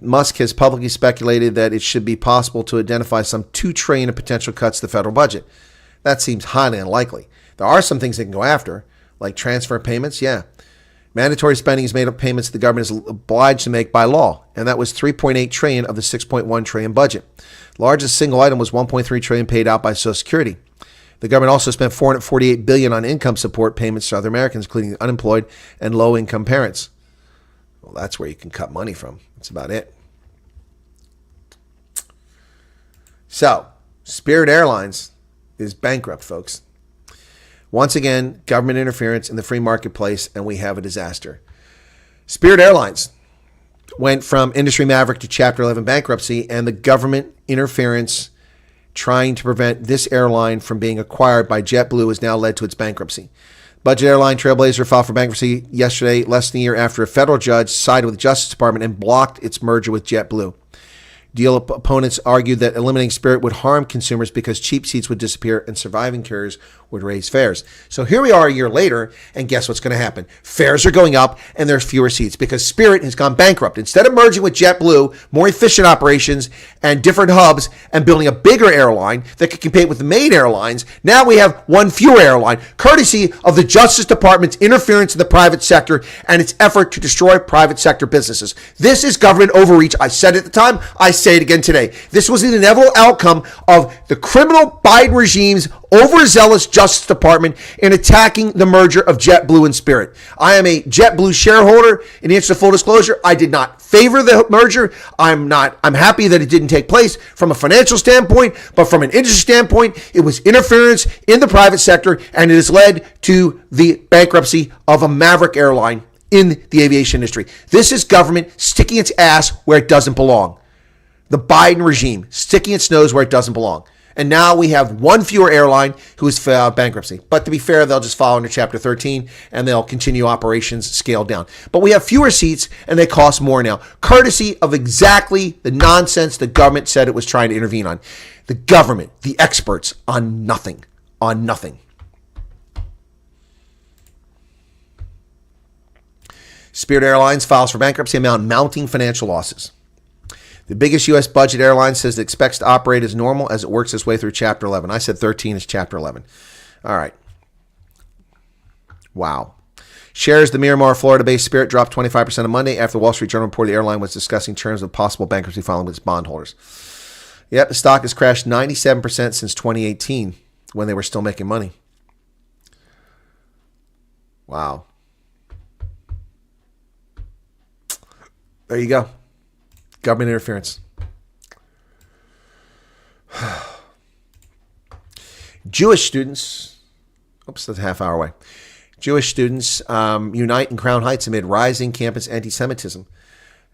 Musk has publicly speculated that it should be possible to identify some $2 trillion in potential cuts to the federal budget. That seems highly unlikely. There are some things they can go after, like transfer payments, yeah. Mandatory spending is made up payments the government is obliged to make by law, and that was $3.8 trillion of the $6.1 trillion budget. Largest single item was $1.3 trillion paid out by Social Security. The government also spent $448 billion on income support payments to other Americans, including unemployed and low-income parents. Well, that's where you can cut money from. That's about it. So, Spirit Airlines is bankrupt, folks. Once again, government interference in the free marketplace, and we have a disaster. Spirit Airlines went from industry maverick to Chapter 11 bankruptcy, and the government interference trying to prevent this airline from being acquired by JetBlue has now led to its bankruptcy. Budget airline Trailblazer filed for bankruptcy yesterday, less than a year after a federal judge sided with the Justice Department and blocked its merger with JetBlue. Deal opponents argued that eliminating Spirit would harm consumers because cheap seats would disappear and surviving carriers would raise fares. So here we are a year later, and guess what's going to happen? Fares are going up, and there's fewer seats because Spirit has gone bankrupt. Instead of merging with JetBlue, more efficient operations and different hubs, and building a bigger airline that could compete with the main airlines, now we have one fewer airline, courtesy of the Justice Department's interference in the private sector and its effort to destroy private sector businesses. This is government overreach. I said it at the time. I say it again today. This was the inevitable outcome of the criminal Biden regime's overzealous Justice Department in attacking the merger of JetBlue and Spirit. I am a JetBlue shareholder. In the interest of full disclosure, I did not favor the merger. I'm happy that it didn't take place from a financial standpoint, but from an industry standpoint, it was interference in the private sector, and it has led to the bankruptcy of a maverick airline in the aviation industry. This is government sticking its ass where it doesn't belong. The Biden regime sticking its nose where it doesn't belong. And now we have one fewer airline who has filed bankruptcy. But to be fair, they'll just follow under Chapter 13 and they'll continue operations scaled down. But we have fewer seats and they cost more now, courtesy of exactly the nonsense the government said it was trying to intervene on. The government, the experts, on nothing. Spirit Airlines files for bankruptcy amount mounting financial losses. The biggest U.S. budget airline says it expects to operate as normal as it works its way through Chapter 11. I said 13 is Chapter 11. All right. Wow. Shares the Miramar, Florida-based Spirit dropped 25% on Monday after the Wall Street Journal reported the airline was discussing terms of possible bankruptcy filing with its bondholders. Yep, the stock has crashed 97% since 2018 when they were still making money. Wow. There you go. Government interference. Jewish students, oops, that's a half hour away. Jewish students unite in Crown Heights amid rising campus anti-Semitism.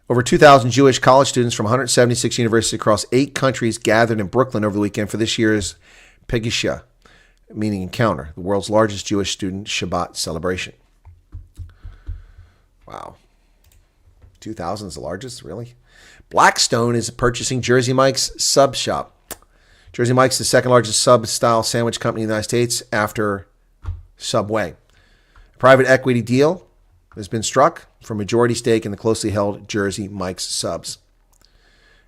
Over 2,000 Jewish college students from 176 universities across 8 countries gathered in Brooklyn over the weekend for this year's Pegisha, meaning encounter, the world's largest Jewish student Shabbat celebration. Wow. 2,000 is the largest, really? Blackstone is purchasing Jersey Mike's sub shop. Jersey Mike's is the second largest sub-style sandwich company in the United States after Subway. A private equity deal has been struck for majority stake in the closely held Jersey Mike's subs.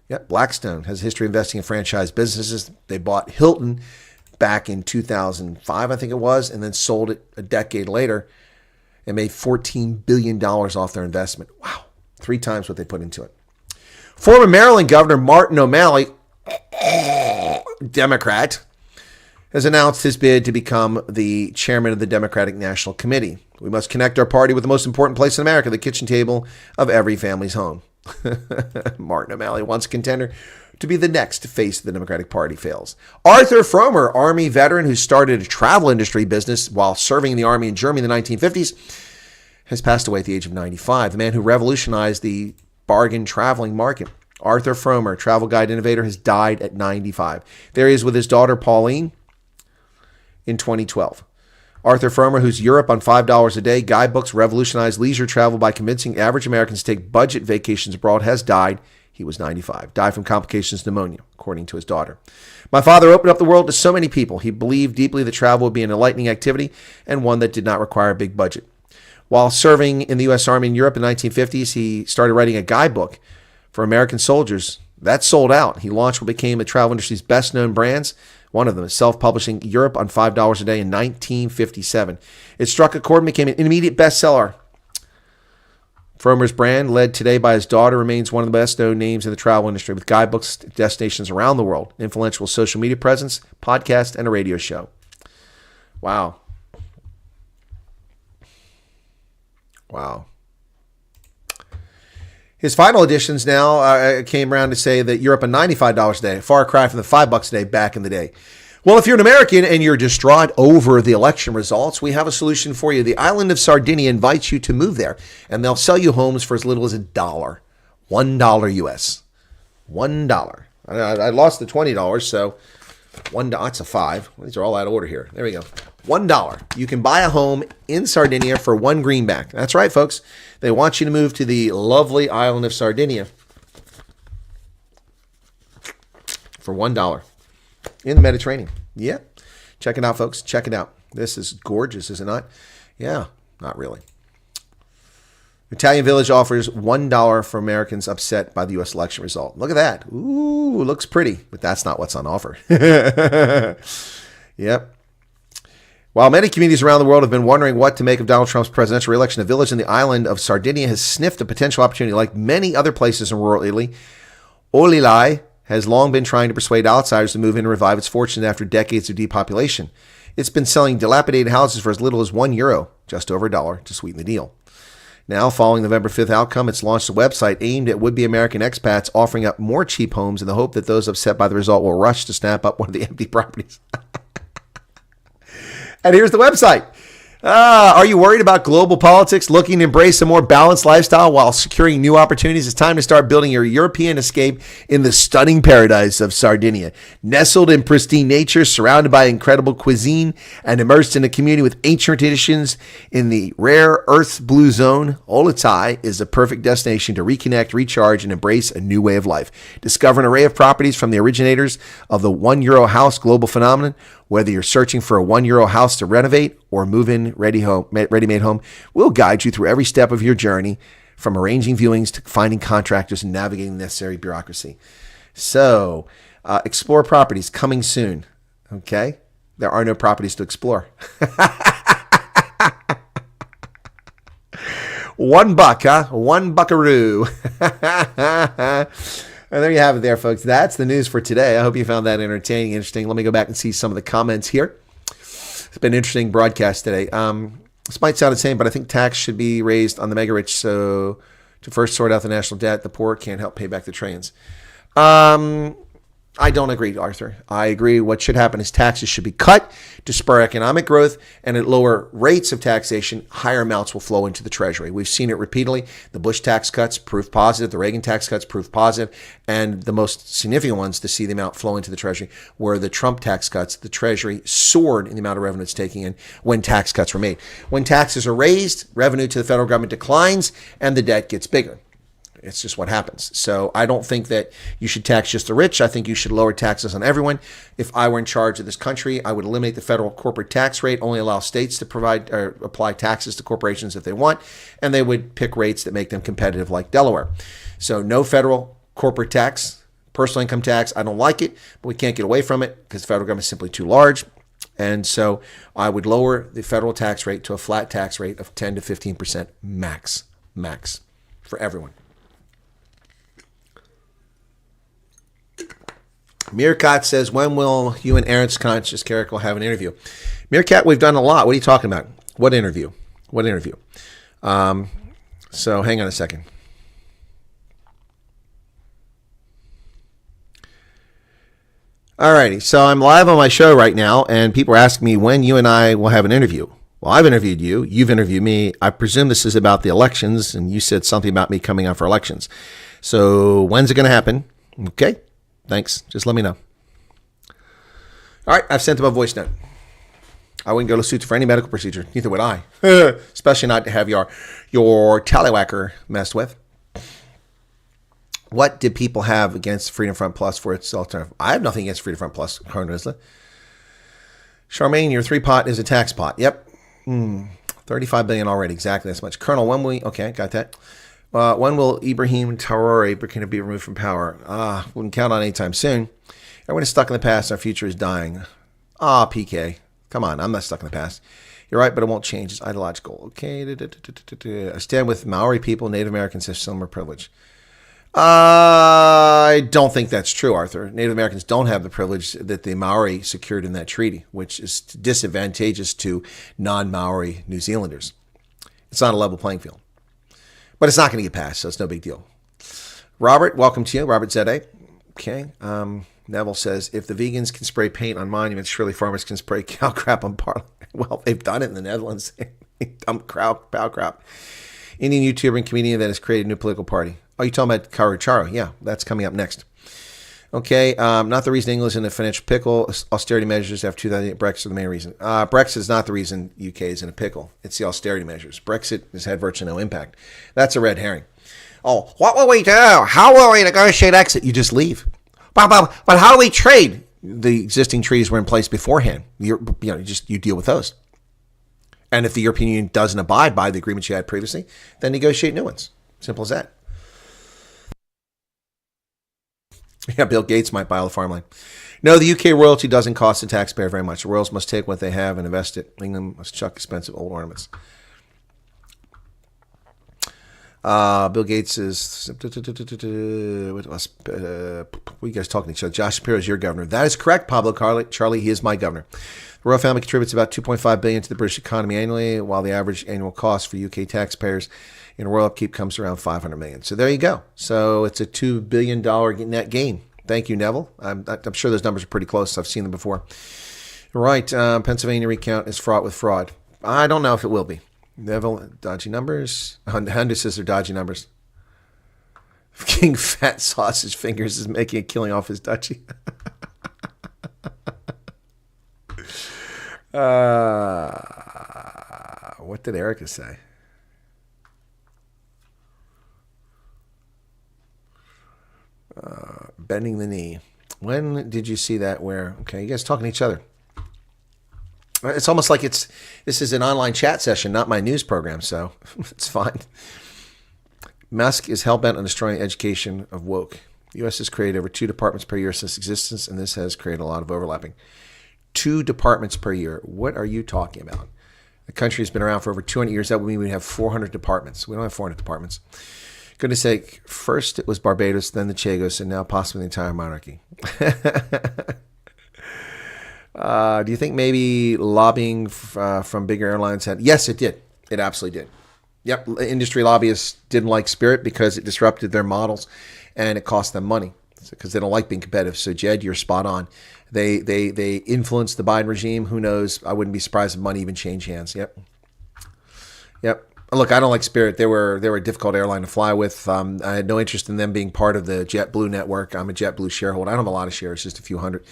Yep, Blackstone has a history of investing in franchise businesses. They bought Hilton back in 2005, I think it was, and then sold it a decade later and made $14 billion off their investment. Wow. 3 times what they put into it. Former Maryland Governor Martin O'Malley, Democrat, has announced his bid to become the chairman of the Democratic National Committee. We must connect our party with the most important place in America, the kitchen table of every family's home. Martin O'Malley, once a contender to be the next face of the Democratic Party, fails. Arthur Fromer, Army veteran who started a travel industry business while serving in the Army in Germany in the 1950s, has passed away at the age of 95. The man who revolutionized the bargain traveling market. Arthur Fromer, travel guide innovator, has died at 95. There he is with his daughter Pauline in 2012. Arthur Fromer, whose Europe on $5 a day guidebooks revolutionized leisure travel by convincing average Americans to take budget vacations abroad, has died. He was 95. Died from complications of pneumonia, according to his daughter. My father opened up the world to so many people. He believed deeply that travel would be an enlightening activity and one that did not require a big budget. While serving in the U.S. Army in Europe in the 1950s, he started writing a guidebook for American soldiers. That sold out. He launched what became the travel industry's best-known brands. One of them is self-publishing Europe on $5 a day in 1957. It struck a chord and became an immediate bestseller. Fromer's brand, led today by his daughter, remains one of the best-known names in the travel industry, with guidebooks to destinations around the world, influential social media presence, podcast, and a radio show. Wow. Wow. His final editions now came around to say that Europe on $95 a day, a far cry from the $5 a day back in the day. Well, if you're an American and you're distraught over the election results, we have a solution for you. The island of Sardinia invites you to move there, and they'll sell you homes for as little as $1. $1 US. $1. I lost the $20, so $1. That's a 5. These are all out of order here. There we go. $1. You can buy a home in Sardinia for 1 greenback. That's right, folks. They want you to move to the lovely island of Sardinia for $1 in the Mediterranean. Yeah. Check it out, folks. Check it out. This is gorgeous, is it not? Yeah, not really. Italian Village offers $1 for Americans upset by the U.S. election result. Look at that. Ooh, looks pretty, but that's not what's on offer. Yep. While many communities around the world have been wondering what to make of Donald Trump's presidential reelection, a village in the island of Sardinia has sniffed a potential opportunity. Like many other places in rural Italy, Olde has long been trying to persuade outsiders to move in and revive its fortunes after decades of depopulation. It's been selling dilapidated houses for as little as €1, just over $1, to sweeten the deal. Now, following the November 5th outcome, it's launched a website aimed at would-be American expats, offering up more cheap homes in the hope that those upset by the result will rush to snap up one of the empty properties. And here's the website. Are you worried about global politics, looking to embrace a more balanced lifestyle while securing new opportunities? It's time to start building your European escape in the stunning paradise of Sardinia. Nestled in pristine nature, surrounded by incredible cuisine, and immersed in a community with ancient traditions in the rare Earth's blue zone, Olde is the perfect destination to reconnect, recharge, and embrace a new way of life. Discover an array of properties from the originators of the €1 house global phenomenon. Whether you're searching for a €1 house to renovate or move in ready-made home, we'll guide you through every step of your journey, from arranging viewings to finding contractors and navigating the necessary bureaucracy. So, explore properties coming soon. Okay? There are no properties to explore. $1, huh? $1 buckaroo. And there you have it there, folks. That's the news for today. I hope you found that entertaining, interesting. Let me go back and see some of the comments here. It's been an interesting broadcast today. This might sound the same, but I think tax should be raised on the mega rich. So to first sort out the national debt, the poor can't help pay back the trillions. I don't agree, Arthur. I agree what should happen is taxes should be cut to spur economic growth, and at lower rates of taxation, higher amounts will flow into the Treasury. We've seen it repeatedly. The Bush tax cuts prove positive. The Reagan tax cuts prove positive. And the most significant ones to see the amount flow into the Treasury were the Trump tax cuts. The Treasury soared in the amount of revenue it's taking in when tax cuts were made. When taxes are raised, revenue to the federal government declines, and the debt gets bigger. It's just what happens. So I don't think that you should tax just the rich. I think you should lower taxes on everyone. If I were in charge of this country, I would eliminate the federal corporate tax rate, only allow states to provide or apply taxes to corporations if they want, and they would pick rates that make them competitive like Delaware. So no federal corporate tax, personal income tax. I don't like it, but we can't get away from it because the federal government is simply too large. And so I would lower the federal tax rate to a flat tax rate of 10 to 15% max for everyone. Meerkat says, when will you and Aaron's conscious character have an interview? Meerkat, we've done a lot. What are you talking about? What interview? What interview? So hang on a second. Alrighty, so I'm live on my show right now, and people are asking me when you and I will have an interview. Well, I've interviewed you. You've interviewed me. I presume this is about the elections, and you said something about me coming out for elections. So when's it going to happen? Okay, thanks. Just let me know. All right, I've sent them a voice note. I wouldn't go to suit for any medical procedure. Neither would I. Especially not to have your tallywhacker messed with. What did people have against Freedom Front Plus for its alternative? I have nothing against Freedom Front Plus, Colonel Isla. Charmaine, your 3-pot is a tax pot. Yep. 35 billion already. Exactly this much. Colonel, when will we... Okay, got that. When will Ibrahim Traore Burkina be removed from power? Wouldn't count on anytime soon. Everyone is stuck in the past. Our future is dying. PK. Come on, I'm not stuck in the past. You're right, but it won't change. It's ideological. Okay. I stand with Maori people. Native Americans have similar privilege. I don't think that's true, Arthur. Native Americans don't have the privilege that the Maori secured in that treaty, which is disadvantageous to non-Maori New Zealanders. It's not a level playing field. But it's not going to get passed, so it's no big deal. Robert, welcome to you. Robert Zede. Okay. Neville says, if the vegans can spray paint on monuments, surely farmers can spray cow crap on parliament. Well, they've done it in the Netherlands. Dump cow crap. Indian YouTuber and comedian that has created a new political party. Oh, you're talking about Karucharo. Yeah, that's coming up next. Okay, not the reason England is in a financial pickle. Austerity measures after 2008 Brexit are the main reason. Brexit is not the reason UK is in a pickle. It's the austerity measures. Brexit has had virtually no impact. That's a red herring. Oh, what will we do? How will we negotiate exit? You just leave. But how do we trade? The existing treaties were in place beforehand. You deal with those. And if the European Union doesn't abide by the agreements you had previously, then negotiate new ones. Simple as that. Yeah, Bill Gates might buy all the farmland. No, the UK royalty doesn't cost the taxpayer very much. The royals must take what they have and invest it. England must chuck expensive old ornaments. Bill Gates is... what are you guys talking to each other? Josh Shapiro is your governor. That is correct, Pablo Charlie. He is my governor. The royal family contributes about $2.5 billion to the British economy annually, while the average annual cost for UK taxpayers in royal upkeep comes around $500 million. So there you go. So it's a $2 billion net gain. Thank you, Neville. I'm sure those numbers are pretty close. I've seen them before. Right. Pennsylvania recount is fraught with fraud. I don't know if it will be. Neville, dodgy numbers. Hunter says they're dodgy numbers. King Fat Sausage Fingers is making a killing off his duchy. What did Erica say? Bending the knee. When did you see that? Where? Okay, you guys talking to each other. It's almost like this is an online chat session, not my news program, so it's fine. Musk is hell-bent on destroying the education of woke. The U.S. has created over 2 departments per year since existence, and this has created a lot of overlapping. 2 departments per year. What are you talking about? The country has been around for over 200 years. That would mean we have 400 departments. We don't have 400 departments. Goodness sake, first it was Barbados, then the Chagos, and now possibly the entire monarchy. Do you think maybe lobbying from bigger airlines had... Yes, it did. It absolutely did. Yep, industry lobbyists didn't like Spirit because it disrupted their models and it cost them money because they don't like being competitive. So, Jed, you're spot on. They influenced the Biden regime. Who knows? I wouldn't be surprised if money even changed hands. Yep. Look, I don't like Spirit. They were a difficult airline to fly with. I had no interest in them being part of the JetBlue network. I'm a JetBlue shareholder. I don't have a lot of shares, just a few hundred.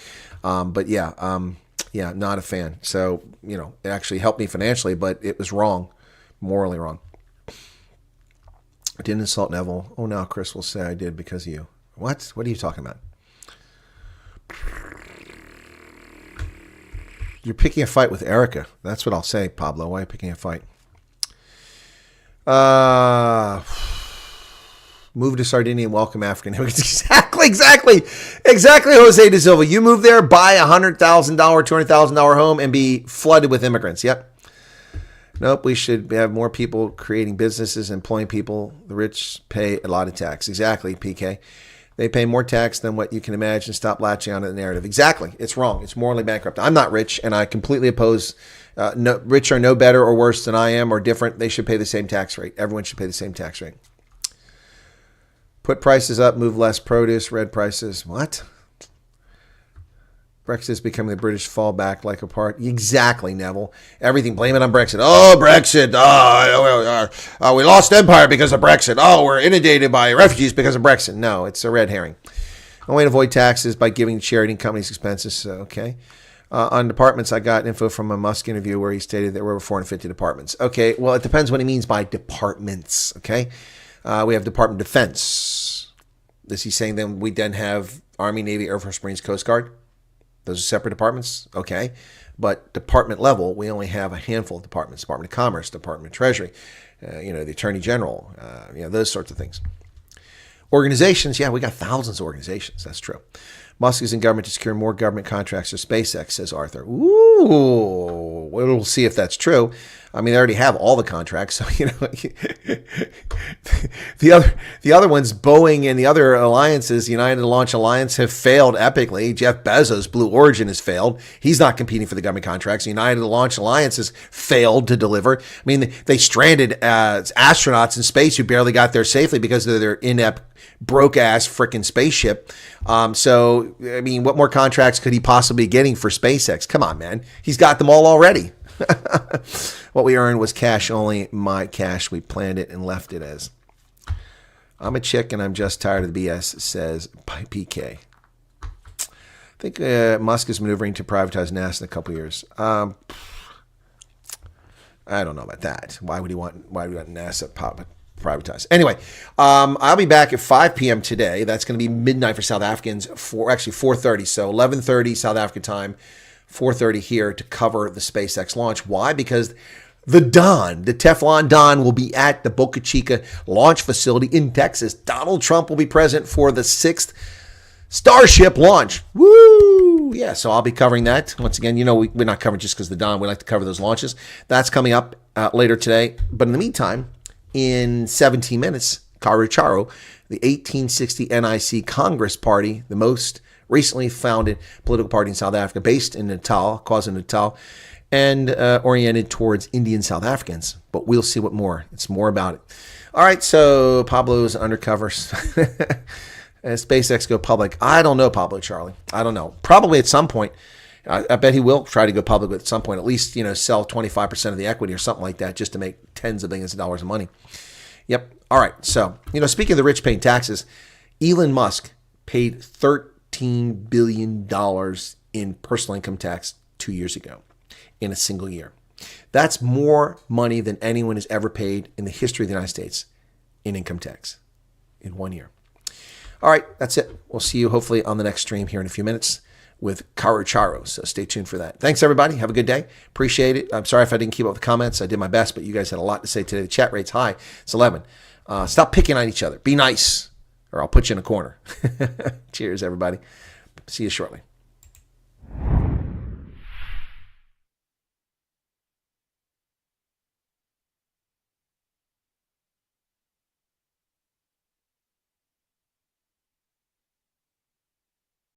But not a fan. So, it actually helped me financially, but it was wrong, morally wrong. I didn't insult Neville. Oh, now Chris will say I did because of you. What? What are you talking about? You're picking a fight with Erica. That's what I'll say, Pablo. Why are you picking a fight? Move to Sardinia and welcome African immigrants. Exactly, Jose de Silva. You move there, buy a $100,000, $200,000 home, and be flooded with immigrants. Yep. Nope, we should have more people creating businesses, employing people. The rich pay a lot of tax. Exactly, PK. They pay more tax than what you can imagine. Stop latching on to the narrative. Exactly. It's wrong. It's morally bankrupt. I'm not rich, and I completely oppose rich are no better or worse than I am or different. They should pay the same tax rate. Everyone should pay the same tax rate. Put prices up, move less produce, red prices. What? Brexit is becoming the British fallback like a part. Exactly, Neville. Everything, blame it on Brexit. Oh, Brexit. Oh, we lost empire because of Brexit. Oh, we're inundated by refugees because of Brexit. No, it's a red herring. The way to avoid taxes by giving charity and companies expenses. So, okay. On departments, I got info from a Musk interview where he stated there were over 450 departments. Okay, well, it depends what he means by departments, okay? We have Department of Defense. Is he saying then we then have Army, Navy, Air Force, Marines, Coast Guard? Those are separate departments? Okay. But department level, we only have a handful of departments. Department of Commerce, Department of Treasury, the Attorney General, those sorts of things. Organizations, yeah, we got thousands of organizations. That's true. Musk is in government to secure more government contracts for SpaceX, says Arthur. Ooh, we'll see if that's true. I mean, they already have all the contracts, so the other ones, Boeing and the other alliances, United Launch Alliance, have failed epically. Jeff Bezos, Blue Origin, has failed. He's not competing for the government contracts. United Launch Alliance has failed to deliver. I mean, they stranded astronauts in space who barely got there safely because of their inept, broke-ass freaking spaceship. So, I mean, what more contracts could he possibly be getting for SpaceX? Come on, man. He's got them all already. What we earned was cash only. My cash, we planned it and left it as. I'm a chick and I'm just tired of the BS, says PK. I think Musk is maneuvering to privatize NASA in a couple years. I don't know about that. Why would he want NASA privatized? Anyway, I'll be back at 5 p.m. today. That's going to be midnight for South Africans. 4:30. So 11:30 South African time. 4:30 here to cover the SpaceX launch. Why? Because the Teflon Don, will be at the Boca Chica launch facility in Texas. Donald Trump will be present for the 6th Starship launch. Woo! Yeah, so I'll be covering that. Once again, we're not covering just because the Don. We like to cover those launches. That's coming up later today. But in the meantime, in 17 minutes, Carucharo, the 1860 NIC Congress Party, the most recently founded political party in South Africa, based in Natal, KwaZulu-Natal, and oriented towards Indian South Africans. But we'll see what more. It's more about it. All right, so Pablo's undercover. SpaceX go public. I don't know, Pablo Charlie. I don't know. Probably at some point. I bet he will try to go public at some point. At least, sell 25% of the equity or something like that just to make tens of billions of dollars of money. Yep. All right. So, speaking of the rich paying taxes, Elon Musk paid $13 billion in personal income tax 2 years ago in a single year. That's more money than anyone has ever paid in the history of the United States in income tax in 1 year. All right, that's it. We'll see you hopefully on the next stream here in a few minutes with Carucharo. So stay tuned for that. Thanks, everybody. Have a good day. Appreciate it. I'm sorry if I didn't keep up with the comments. I did my best, but you guys had a lot to say today. The chat rate's high. It's 11. Stop picking on each other. Be nice, or I'll put you in a corner. Cheers, everybody. See you shortly.